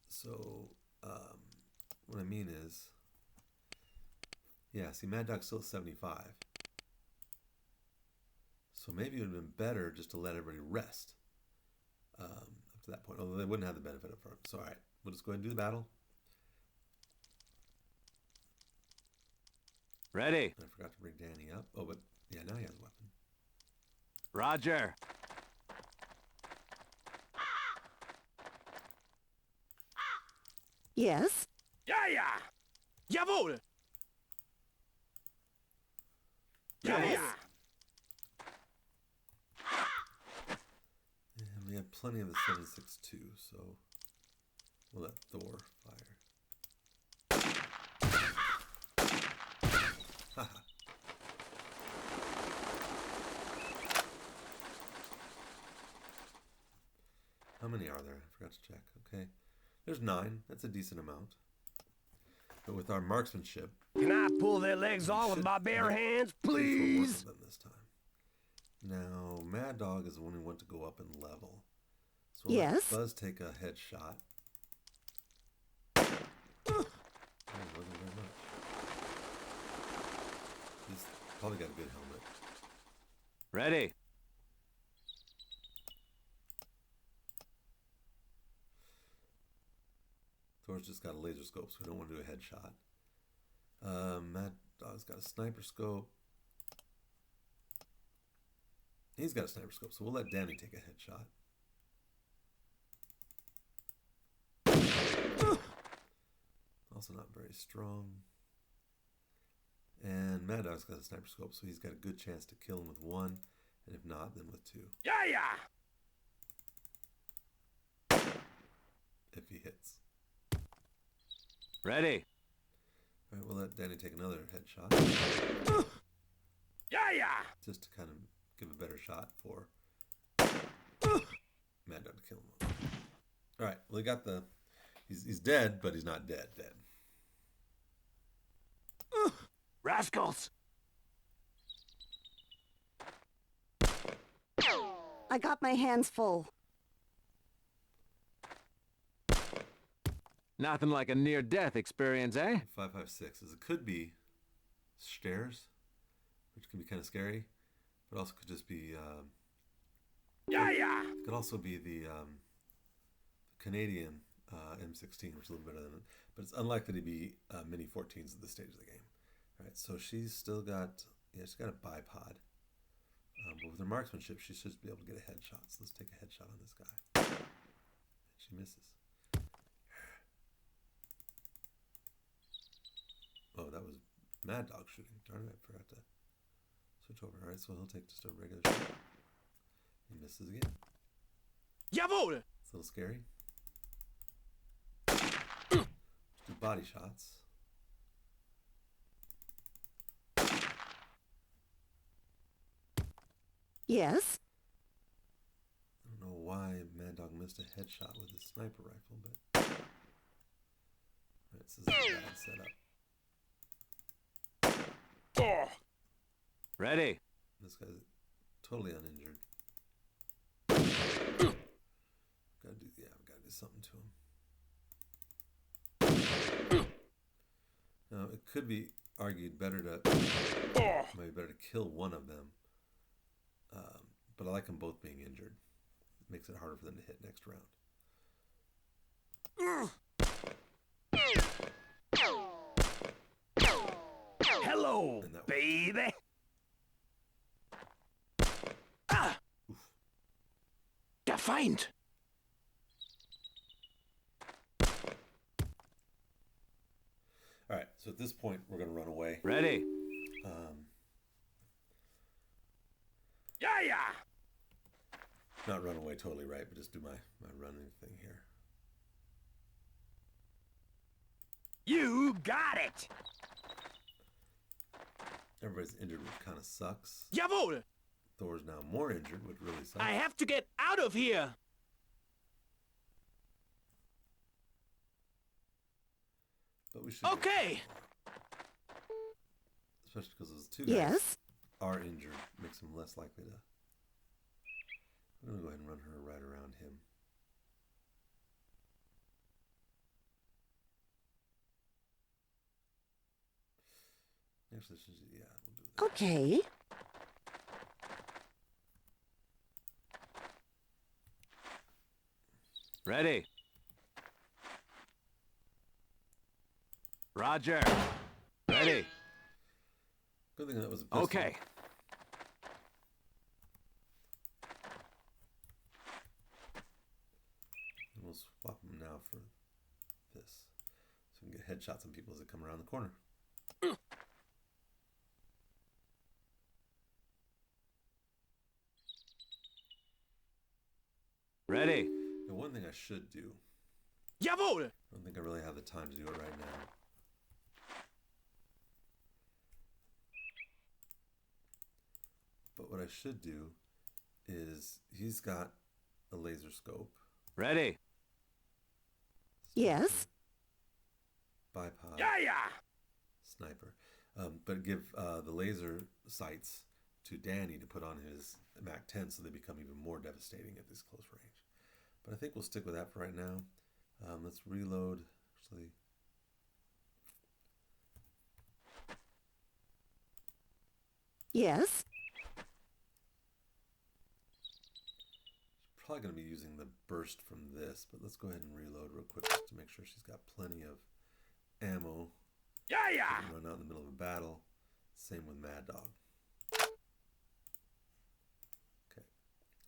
So what I mean is, yeah. See, Mad Dog's still at 75. So maybe it would have been better just to let everybody rest up to that point. Although they wouldn't have the benefit up front. So all right, we'll just go ahead and do the battle. Ready. I forgot to bring Danny up. Oh, but yeah, now he has a weapon. Roger. Yes? Ja, ja! Jawohl! Ja, Yes. ja! And we have plenty of the 7.62, so we'll let Thor fire. Haha. How many are there? I forgot to check. Okay. There's 9. That's a decent amount. But with our marksmanship, Can I pull their legs off with my bare hands, please? them this time. Now, Mad Dog is the one who wants to go up in level. So we'll let Yes. Buzz take a headshot. Oh, it wasn't very much. He's probably got a good helmet. Ready. Thor's just got a laser scope, so we don't want to do a headshot. Mad Dog's got a sniper scope. He's got a sniper scope, so we'll let Danny take a headshot. Also not very strong. And Mad Dog's got a sniper scope, so he's got a good chance to kill him with 1, and if not, then with 2. Ja, ja! If he hits. Ready. All right, we'll let Danny take another headshot, Ja, ja! just to kind of give a better shot for Mad Dog to kill him. All right, well, he got the... He's dead, but he's not dead. Rascals! I got my hands full. Nothing like a near-death experience, eh? 556 is it could be stairs, which can be kind of scary, but also could just be Ja, ja! it could also be the Canadian M16, which is a little better than it, but it's unlikely to be mini 14s at this stage of the game. All right, so she's still got she's got a bipod, but with her marksmanship, she should be able to get a headshot. So let's take a headshot on this guy. She misses. Oh, that was Mad Dog shooting. Darn it, I forgot to switch over. Alright, so he'll take just a regular shot. He misses again. Jawohl! It's a little scary. Let's do body shots. Yes? I don't know why Mad Dog missed a headshot with his sniper rifle, but... Alright, this is a bad setup. Oh! Ready. This guy's totally uninjured. Gotta do something to him. Now, it could be argued maybe better to kill one of them. But I like them both being injured. It makes it harder for them to hit next round. Hello, And that baby! Feind! All right, so at this point, we're going to run away. Ready. Yeah! Not run away totally right, but just do my running thing here. You got it! Everybody's injured, which kind of sucks. Jawohl! Thor's now more injured, which really sucks. I have to get out of here! But we should. Okay! Especially because those two guys Yes? are injured, makes them less likely to. I'm going to go ahead and run her right around him. Actually, yeah, we'll do that. Okay. Ready. Roger. Ready. Good thing that was a pistol. Okay. And we'll swap them now for this. So we can get headshots on people as they come around the corner. Ready. Now, one thing I should do, Jawohl! I don't think I really have the time to do it right now. But what I should do is he's got a laser scope, Ready. Yes? bipod, Yeah! sniper, but give the laser sights to Danny to put on his Mac 10 so they become even more devastating at this close range. But I think we'll stick with that for right now. Let's reload. Actually, Yes? probably going to be using the burst from this, but let's go ahead and reload real quick just to make sure she's got plenty of ammo. Yeah! to run out in the middle of a battle. Same with Mad Dog. Okay,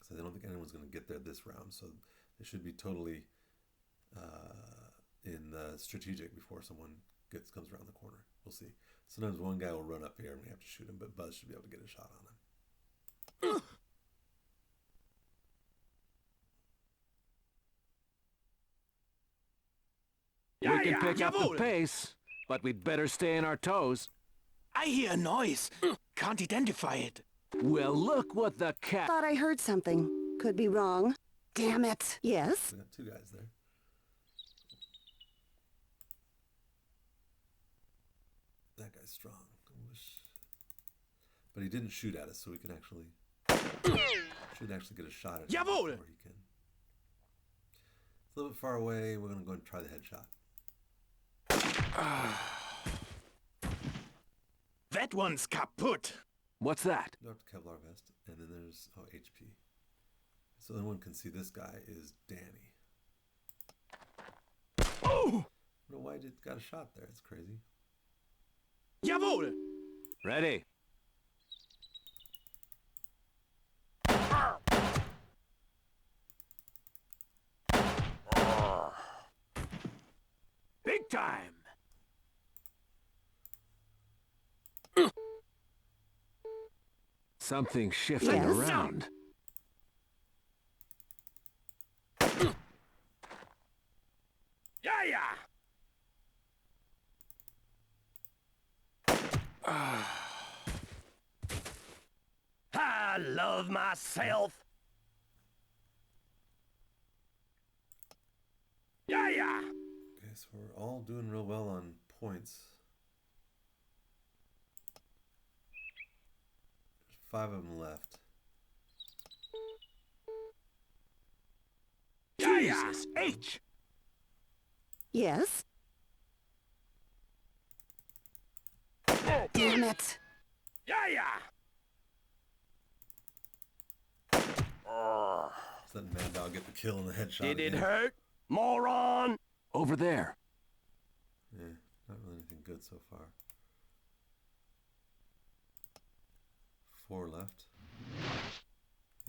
so I don't think anyone's going to get there this round, so they should be totally in the strategic before someone comes around the corner. We'll see. Sometimes one guy will run up here and we have to shoot him, but Buzz should be able to get a shot on him. We can pick up the pace, but we'd better stay on our toes. I hear a noise. Can't identify it. Well, look what the cat... Thought I heard something. Could be wrong. Damn it. Yes? We got two guys there. That guy's strong. I wish... But he didn't shoot at us, so we can actually... should actually get a shot at him Jawohl! before he can... It's a little bit far away. We're going to go and try the headshot. That one's kaput. What's that? Go up to Kevlar vest, and then there's HP. So the only one can see this guy is Danny. Oh! I don't know why he got a shot there. It's crazy. Jawohl! Ready. Big time. Something shifting Yes? around. Yeah! I love myself. Yeah! Okay, so we're all doing real well on points. There's 5 of them left. Jesus H. Yes? Damn it. Yeah! Just letting Mad Dog get the kill and the headshot. Did it again. hurt, moron? Over there. Yeah, not really anything good so far. 4 left.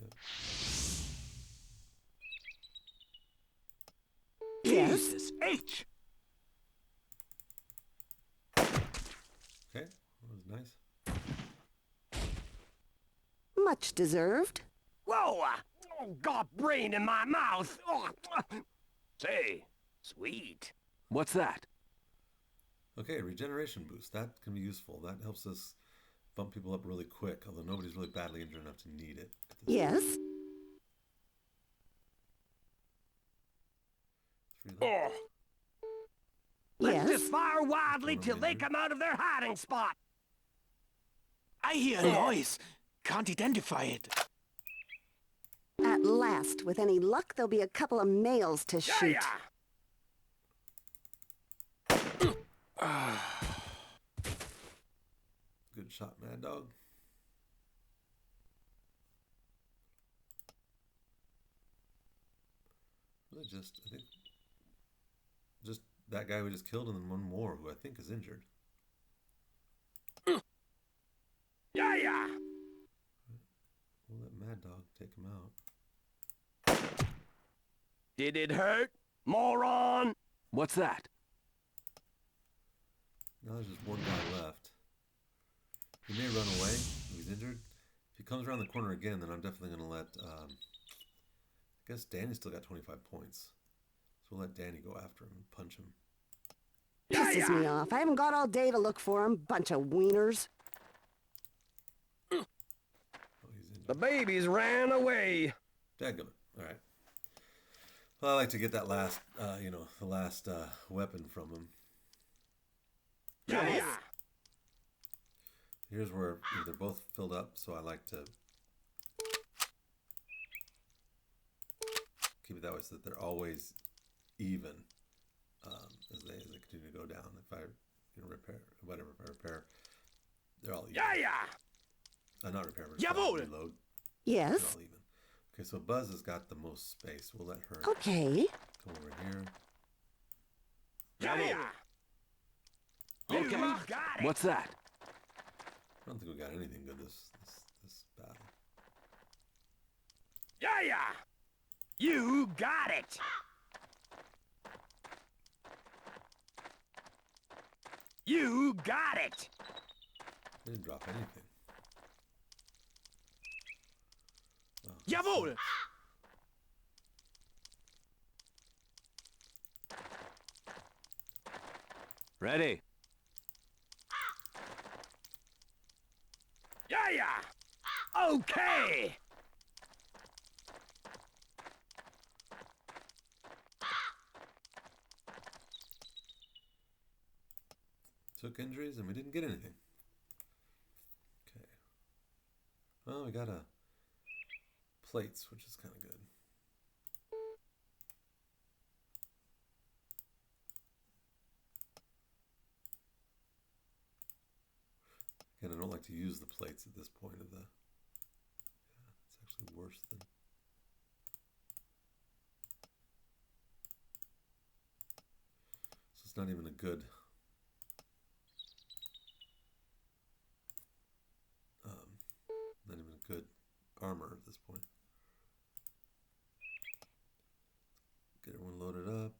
Yep. H. Okay, that was nice. Much deserved. Whoa! Got brain in my mouth. Oh, say, sweet. What's that? Okay, regeneration boost. That can be useful. That helps us bump people up really quick, although nobody's really badly injured enough to need it. Yes. Oh. Let's Yes. just fire wildly till they come out of their hiding spot. I hear a noise. Can't identify it. At last, with any luck, there'll be a couple of males to shoot. Good shot, Mad Dog. Really I think, just that guy we just killed and then one more who I think is injured. Yeah. We'll let Mad Dog take him out. Did it hurt, moron? What's that? Now there's just one guy left. He may run away if he's injured. If he comes around the corner again, then I'm definitely going to let... I guess Danny's still got 25 points. So we'll let Danny go after him and punch him. Pisses me off. I haven't got all day to look for him. Bunch of wieners. Oh, he's injured. The babies ran away. Dadgummit. All right. Well, I like to get that last, the last weapon from him. Yeah. Here's where they're both filled up, so I like to keep it that way so that they're always even as they continue to go down. If I repair whatever, if I repair, they're all even. Not repair, but Jawohl. reload. Yes. They're all even. Okay, so Buzz has got the most space. We'll let her Okay. come over here. Yeah. Okay. Got it. What's that? I don't think we got anything good this battle. Yeah. You got it. You got it. They didn't drop anything. Oh, Jawohl. Ready. Yeah. Okay. Took injuries and we didn't get anything. Okay. Well, we got a plates, which is kind of good. Again, I don't like to use the plates at this point of the... Yeah, it's actually worse than... So it's not even a good... not even a good armor at this point. Get everyone loaded up.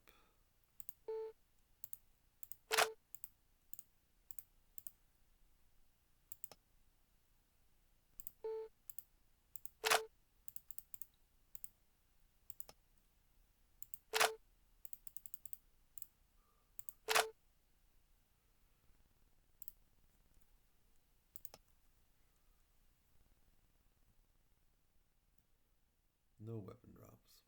No weapon drops.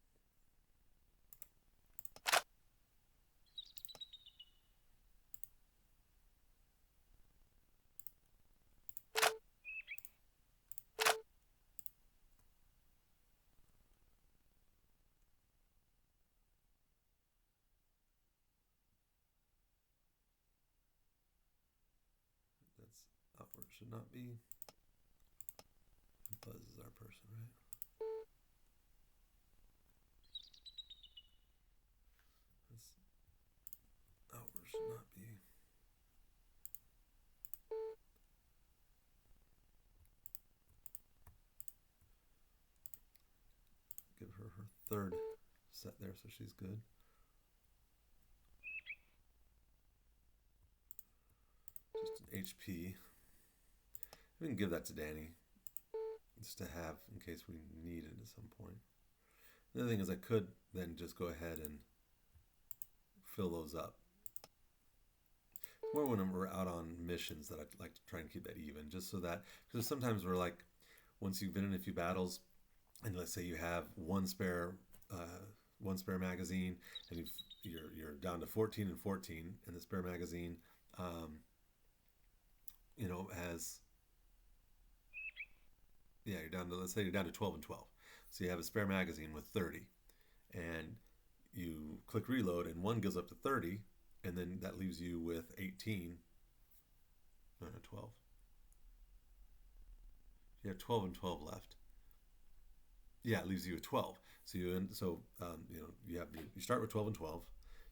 That's outward. Should not be. Buzz is our person, right? That's outward should not be. Give her her third set there, so she's good. HP. We can give that to Danny, just to have in case we need it at some point. The other thing is I could then just go ahead and fill those up. More when we're out on missions that I'd like to try and keep that even, just so that, because sometimes we're like, once you've been in a few battles, and let's say you have one spare magazine, and you're down to 14 and 14, and the spare magazine, you know, has, yeah, you're down to, let's say you're down to 12 and 12. So you have a spare magazine with 30, and you click reload, and one goes up to 30, and then that leaves you with 18. No, 12. You have 12 and 12 left. Yeah, it leaves you with 12. So you know, you start with 12 and 12.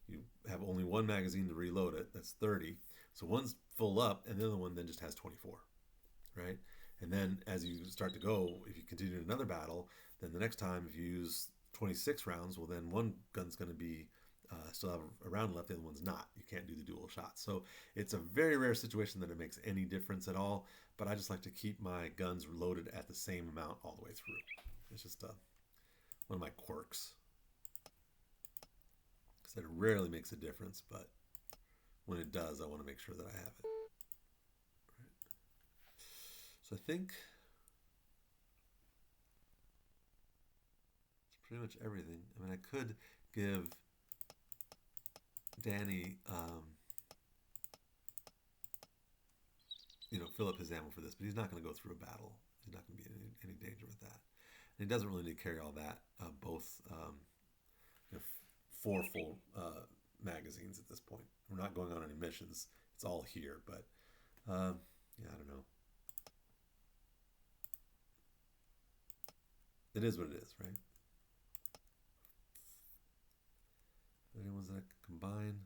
You have only one magazine to reload it. That's 30. So one's full up, and the other one then just has 24, right? And then as you start to go, if you continue another battle, then the next time if you use 26 rounds, well then one gun's going to be still have a round left, the other one's not. You can't do the dual shots. So it's a very rare situation that it makes any difference at all, but I just like to keep my guns loaded at the same amount all the way through. It's just one of my quirks. Because it rarely makes a difference, but when it does, I want to make sure that I have it. Right. So I think it's pretty much everything. I mean, I could give Danny, you know, fill up his ammo for this, but he's not going to go through a battle. He's not going to be in any danger with that. And he doesn't really need to carry all that, both you know, 4 full magazines at this point. We're not going on any missions. It's all here, but yeah, I don't know. It is what it is, right? Any ones that I can combine?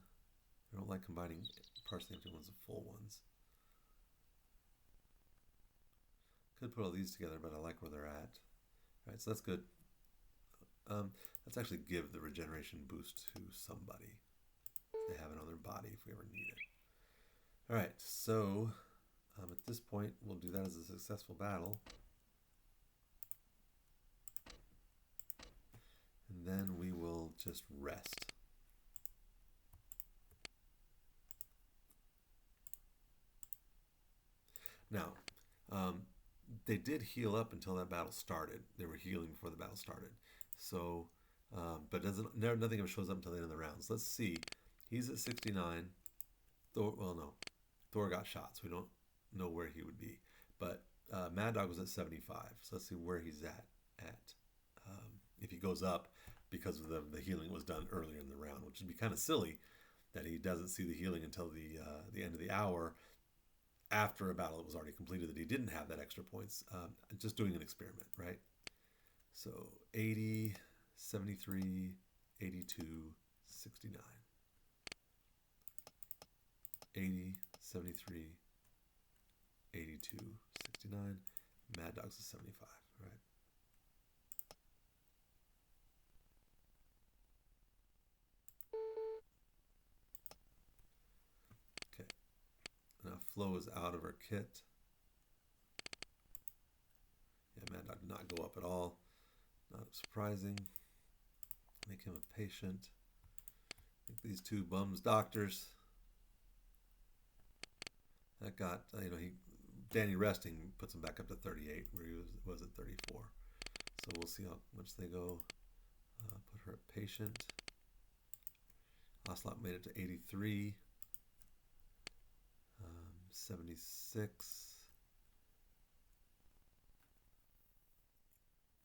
I don't like combining partially empty ones with full ones. Could put all these together, but I like where they're at. All right, so that's good. Let's actually give the regeneration boost to somebody. If they have it on their body if we ever need it. All right, so at this point, we'll do that as a successful battle. And then we will just rest. Now, they did heal up until that battle started. They were healing before the battle started. So, but nothing ever shows up until the end of the rounds. Let's see. He's at 69. Thor, well, no. Thor got shot, so we don't know where he would be. But Mad Dog was at 75. So let's see where he's at. If he goes up because of the healing was done earlier in the round, which would be kind of silly that he doesn't see the healing until the end of the hour, after a battle that was already completed, that he didn't have that extra points. Just doing an experiment, right? So 80, 73, 82, 69. 80, 73, 82, 69. Mad Dog's is 75, right? Okay. Now Flo is out of her kit. Yeah, Mad Dog did not go up at all. Not surprising. Make him a patient. Make these two bums doctors. That got, Danny resting puts him back up to 38, where he was at 34. So we'll see how much they go. Put her at patient. Ocelot made it to 83. 76.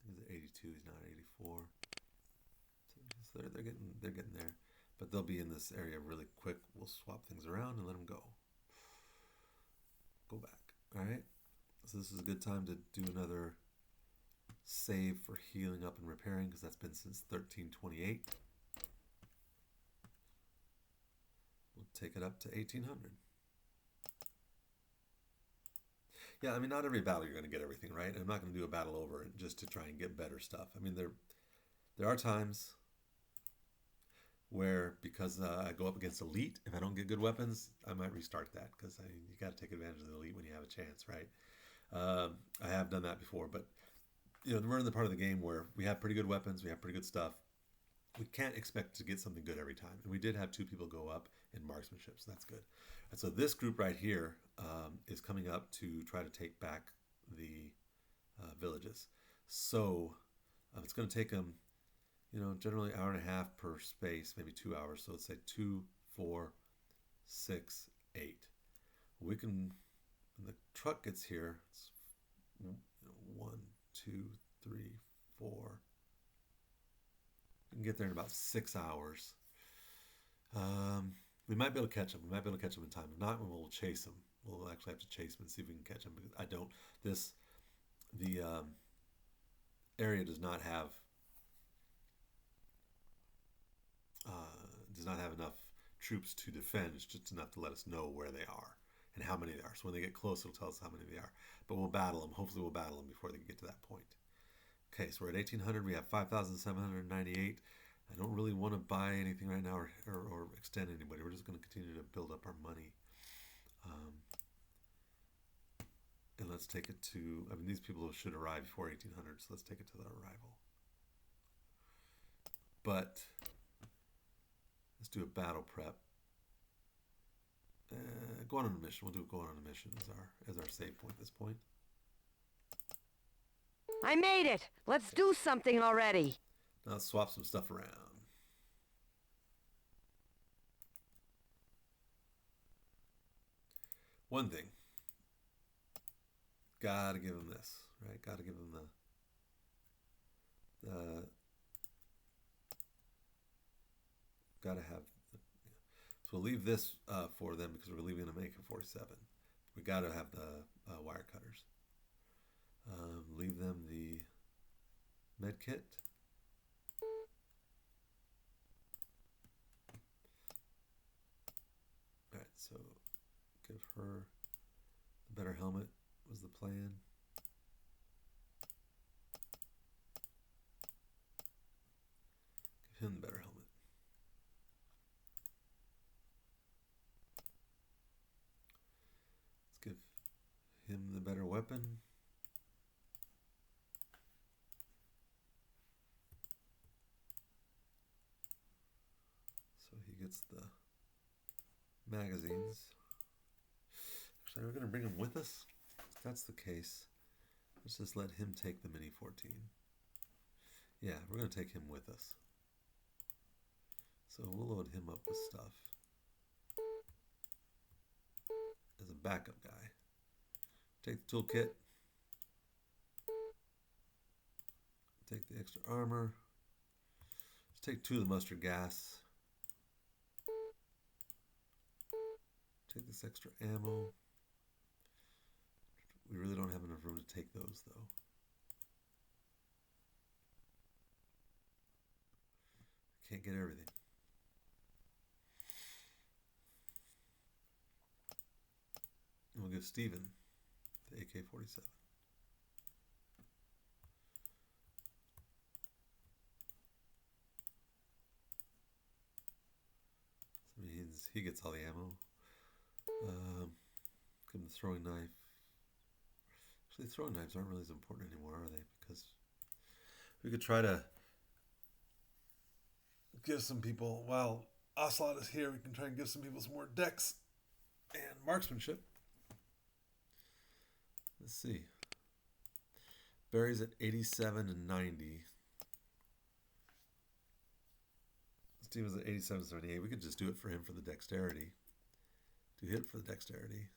He's at 82. He's not at 84. So they're getting there, but they'll be in this area really quick. We'll swap things around and let them go. Go back. All right. So this is a good time to do another save for healing up and repairing, because that's been since 1328. We'll take it up to 1800. Yeah, I mean, not every battle you're going to get everything, right? I'm not going to do a battle over it just to try and get better stuff. I mean, there are times where because I go up against elite, if I don't get good weapons, I might restart that because you got to take advantage of the elite when you have a chance, right? I have done that before, but we're in the part of the game where we have pretty good weapons, we have pretty good stuff. We can't expect to get something good every time, and we did have 2 people go up in marksmanship, so that's good. And so this group right here is coming up to try to take back the villages. So it's going to take them, generally an hour and a half per space, maybe 2 hours. So let's say 2, 4, 6, 8. We can, when the truck gets here, it's 1, 2, 3, 4. We can get there in about 6 hours. We might be able to catch them. We might be able to catch them in time. If not, we'll chase them. We'll actually have to chase them and see if we can catch them. Because I don't. The area does not have enough troops to defend. It's just enough to let us know where they are and how many there are. So when they get close, it'll tell us how many they are. But we'll battle them. Hopefully, we'll battle them before they get to that point. Okay, so we're at 1,800. We have 5,798. I don't really want to buy anything right now or extend anybody. We're just going to continue to build up our money. And let's take it to, these people should arrive before 1,800, so let's take it to their arrival. But let's do a battle prep. Go on a mission. We'll do go on a mission as our save point at this point. I made it! Let's do something already! Now let's swap some stuff around. One thing. Gotta give him this, right? Gotta give him gotta have. So we'll leave this for them because we're leaving them AK-47. We gotta have the wire cutters. Leave them the med kit. All right, so give her the better helmet was the plan. Give him the better helmet. Let's give him the better weapon. So he gets the magazines. Actually, we're going to bring him with us. If that's the case, let's just let him take the Mini 14. Yeah, we're going to take him with us. So we'll load him up with stuff as a backup guy. Take the toolkit. Take the extra armor. Let's take 2 of the mustard gas. Take this extra ammo. We really don't have enough room to take those, though. Can't get everything. And we'll give Steven the AK-47. So he gets all the ammo. Give him the throwing knife. Actually, throwing knives aren't really as important anymore, are they? Because we could try to give some people, while Ocelot is here, we can try and give some people some more dex and marksmanship. Let's see. Barry's at 87 and 90. Steven's at 87 78. We could just do it for him for the dexterity. Do hit for the dexterity.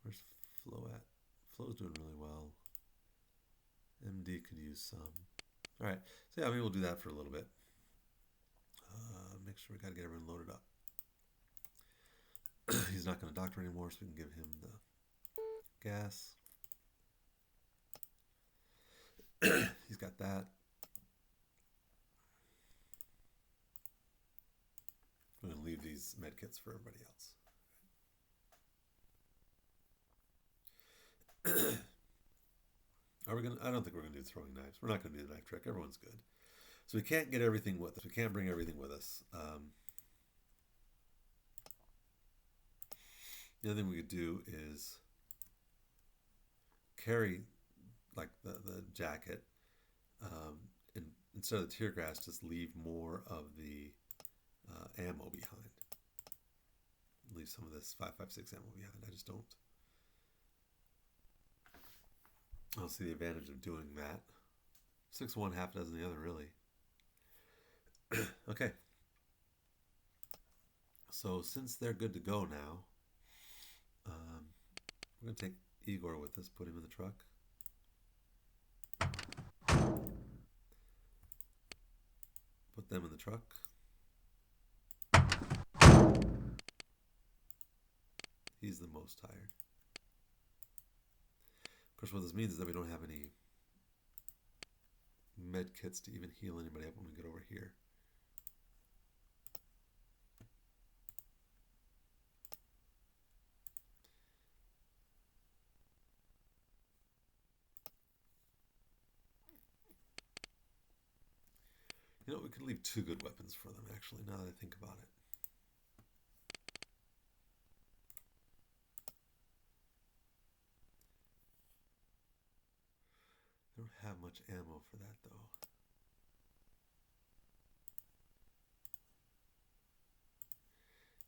Where's Flo at? Flo's doing really well. MD could use some. All right. So yeah, we'll do that for a little bit. Make sure we got to get everyone loaded up. He's not going to doctor anymore, so we can give him the gas. He's got that. I'm going to leave these med kits for everybody else. Are we gonna? I don't think we're gonna do throwing knives. We're not gonna do the knife trick. Everyone's good. So we can't get everything with us. We can't bring everything with us. The other thing we could do is carry like the jacket, and instead of the tear gas, just leave more of the ammo behind. Leave some of this 5.56 ammo behind. I just don't see the advantage of doing that. 6 one, half dozen the other, really. Okay. So since they're good to go now, we're going to take Igor with us, put him in the truck. Put them in the truck. He's the most tired. Of course, what this means is that we don't have any med kits to even heal anybody up when we get over here. You know, we could leave 2 good weapons for them, actually, now that I think about it. I don't have much ammo for that, though.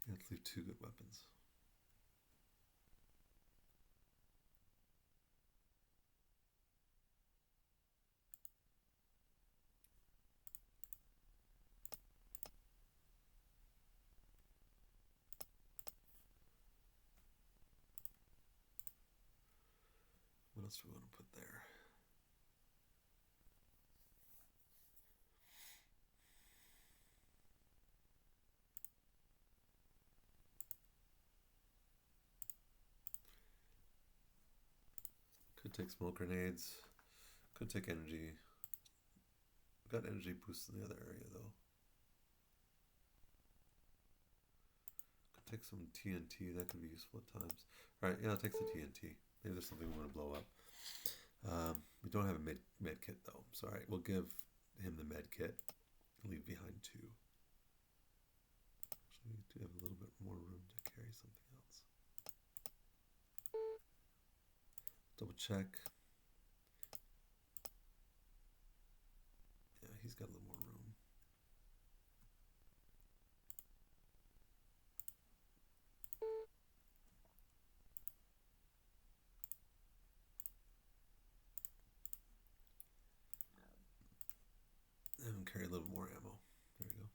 Let's leave 2 good weapons. What else do we want to put there? Could take smoke grenades. Could take energy. Got energy boosts in the other area, though. Could take some TNT. That could be useful at times. Alright, yeah, I'll take the TNT. Maybe there's something we want to blow up. We don't have a med kit, though. So, alright, we'll give him the med kit. Leave behind 2. Actually, we do have a little bit more room to carry something else. Double check. Yeah, he's got a little more room. And carry a little more ammo. There we go.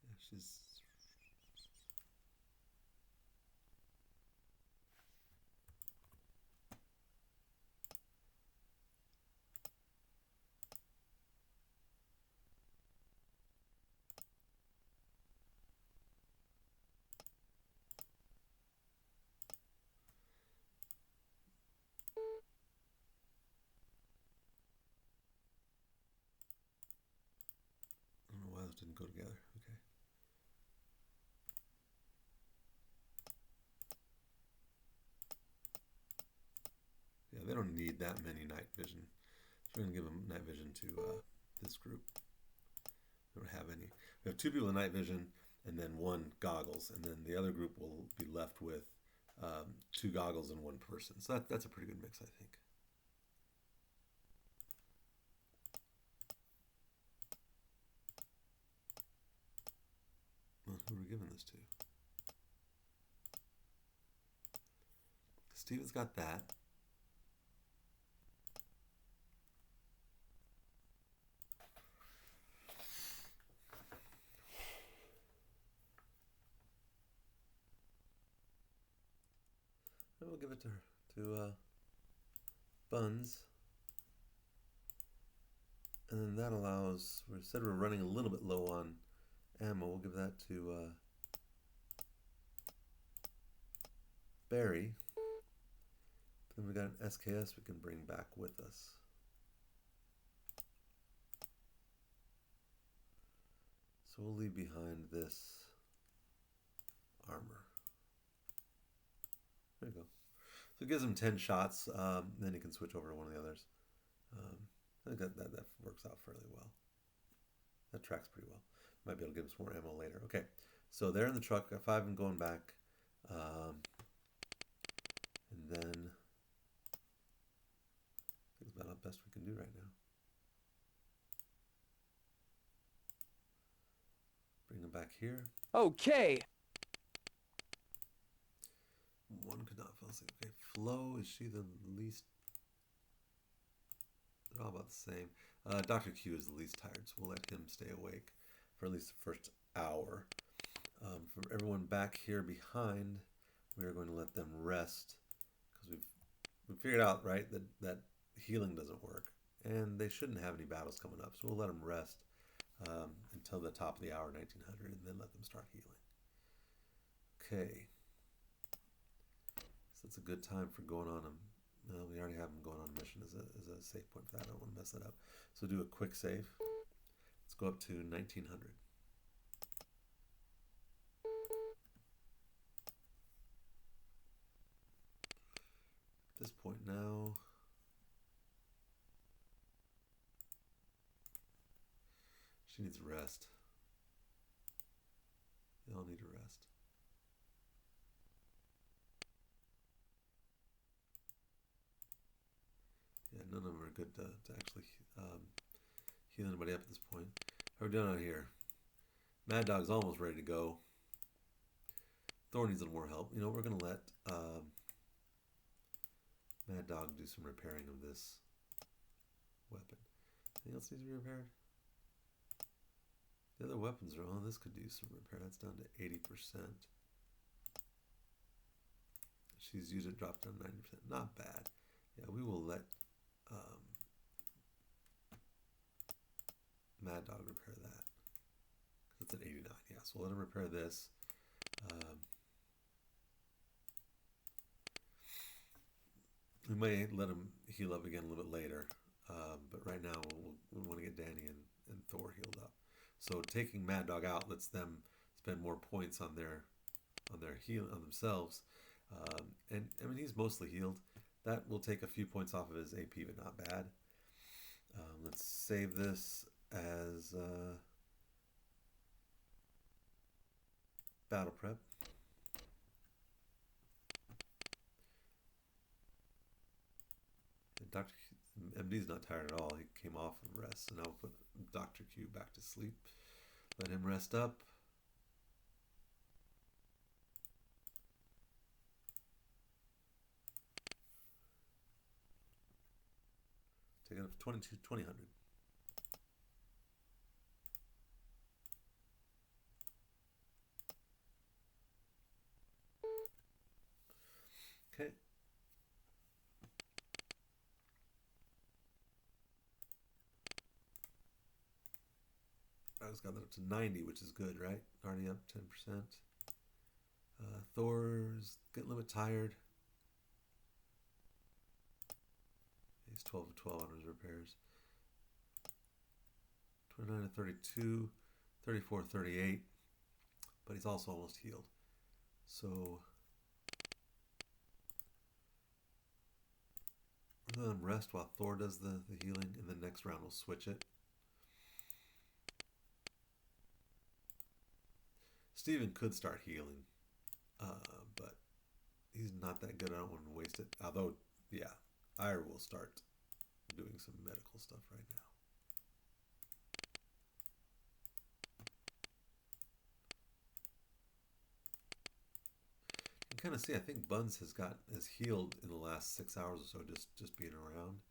Yeah, she's... I don't know why those didn't go together. Okay. Yeah, they don't need that many night vision. So we're going to give them night vision to this group. We don't have any. We have 2 people with night vision and then 1 goggles. And then the other group will be left with 2 goggles and 1 person. So that's a pretty good mix, I think. Well, who are we giving this to? Steven's got that. And we'll give it to her, to Buns. And then that allows, we said we're running a little bit low on ammo. We'll give that to Barry. Then we got an SKS we can bring back with us. So we'll leave behind this armor. There you go. So it gives him 10 shots. Then he can switch over to one of the others. I think that works out fairly well. That tracks pretty well. Might be able to give him some more ammo later. Okay, so they're in the truck. Got 5 of them going back. And then I think it's about the best we can do right now. Bring them back here. Okay. One could not fall asleep. Okay, Flo, is she the least? They're all about the same. Dr. Q is the least tired, so we'll let him stay awake for at least the first hour. For everyone back here behind, we are going to let them rest because we've figured out, right, that healing doesn't work, and they shouldn't have any battles coming up. So we'll let them rest until the top of the hour, 1900, and then let them start healing. Okay. So it's a good time for going on a. Well, we already have them going on a mission as a save point for that. I don't want to mess that up. So do a quick save. Let's go up to 1900. At this point now, she needs rest. They all need a rest. Yeah, none of them are good to actually heal anybody up at this point. How are we doing out here? Mad Dog's almost ready to go. Thor needs a little more help. You know, we're going to let Mad Dog do some repairing of this weapon. Anything else needs to be repaired? The other weapons are on. This could do some repair. That's down to 80%. She's used it, dropped down 90%. Not bad. Yeah, we will let Mad Dog repair that. That's at 89. Yeah, so we'll let him repair this. We may let him heal up again a little bit later, but right now we want to get Danny and Thor healed up. So taking Mad Dog out lets them spend more points on their heal on themselves, and I mean he's mostly healed. That will take a few points off of his AP, but not bad. Let's save this as battle prep. And Dr. MD's not tired at all. He came off of rest, so now we'll put Dr. Q back to sleep. Let him rest up. Take it up to 2000. Okay. I just got that up to 90, which is good, right? Already up 10%. Thor's getting a little bit tired. He's 12 to 12 on his repairs. 29 to 32, 34, 38. But he's also almost healed. So we're going to let him rest while Thor does the healing, and then next round we'll switch it. Steven could start healing, but he's not that good. I don't want to waste it. Although, yeah, I will start doing some medical stuff right now. You can kind of see, I think Buns has healed in the last 6 hours or so, just being around.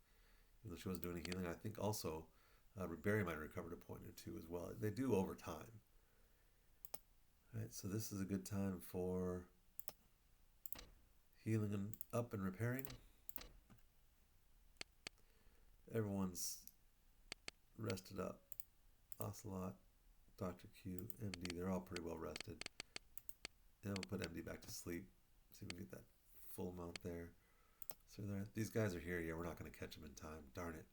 Even though she wasn't doing any healing, I think also Barry might have recovered a point or two as well. They do over time. All right, so this is a good time for healing and up and repairing. Everyone's rested up. Ocelot, Dr. Q, MD, they're all pretty well rested. And we'll put MD back to sleep. See if we can get that full amount there. So these guys are here. Yeah, we're not going to catch them in time. Darn it.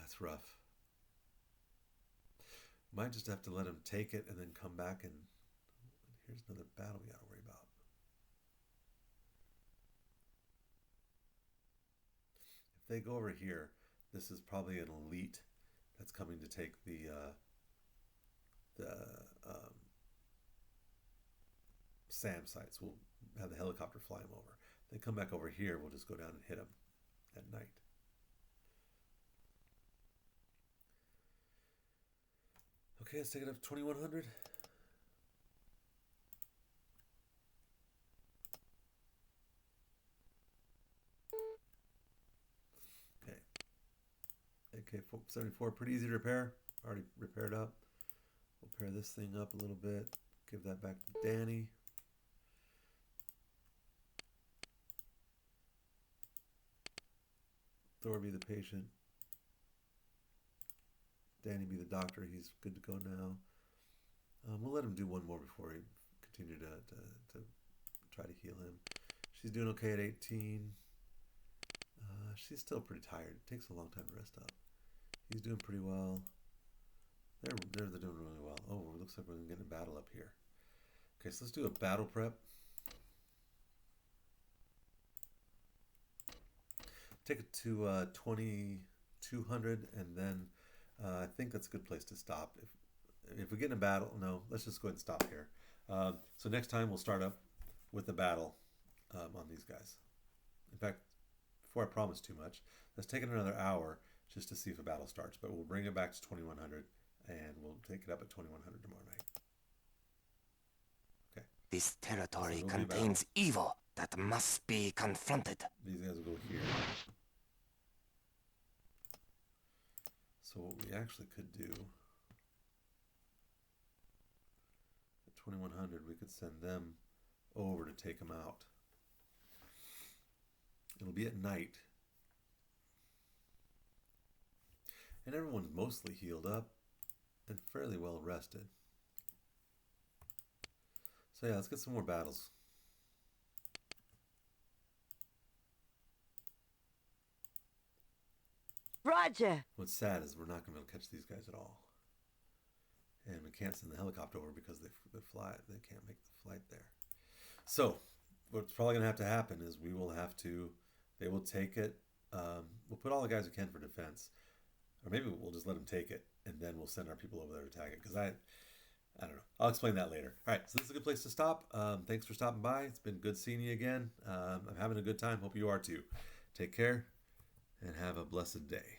That's rough. Might just have to let them take it and then come back and... Here's another battle we gotta worry about. If they go over here, this is probably an elite that's coming to take the SAM sites. We'll have the helicopter fly them over. They come back over here, we'll just go down and hit them at night. Okay, let's take it up to 2100. Okay. AK-74, pretty easy to repair. Already repaired up. We'll pair this thing up a little bit. Give that back to Danny. Thor be the patient. Danny be the doctor. He's good to go now. We'll let him do one more before we continue to try to heal him. She's doing okay at 18. She's still pretty tired. It takes a long time to rest up. He's doing pretty well. They're doing really well. Oh, it looks like we're going to get a battle up here. Okay, so let's do a battle prep. Take it to 2200, and then I think that's a good place to stop. If we get in a battle, no, let's just go ahead and stop here. So next time we'll start up with the battle on these guys. In fact, before I promise too much, let's take it another hour just to see if a battle starts. But we'll bring it back to 2100, and we'll take it up at 2100 tomorrow night. Okay. This territory So contains evil that must be confronted. These guys will go here. So what we actually could do, at 2100, we could send them over to take them out. It'll be at night. And everyone's mostly healed up and fairly well rested. So yeah, let's get some more battles. Roger. What's sad is we're not going to be able to catch these guys at all. And we can't send the helicopter over because they can't make the flight there. So what's probably going to have to happen is they will take it. We'll put all the guys who can for defense. Or maybe we'll just let them take it, and then we'll send our people over there to attack it. Because I don't know. I'll explain that later. All right, so this is a good place to stop. Thanks for stopping by. It's been good seeing you again. I'm having a good time. Hope you are too. Take care, and have a blessed day.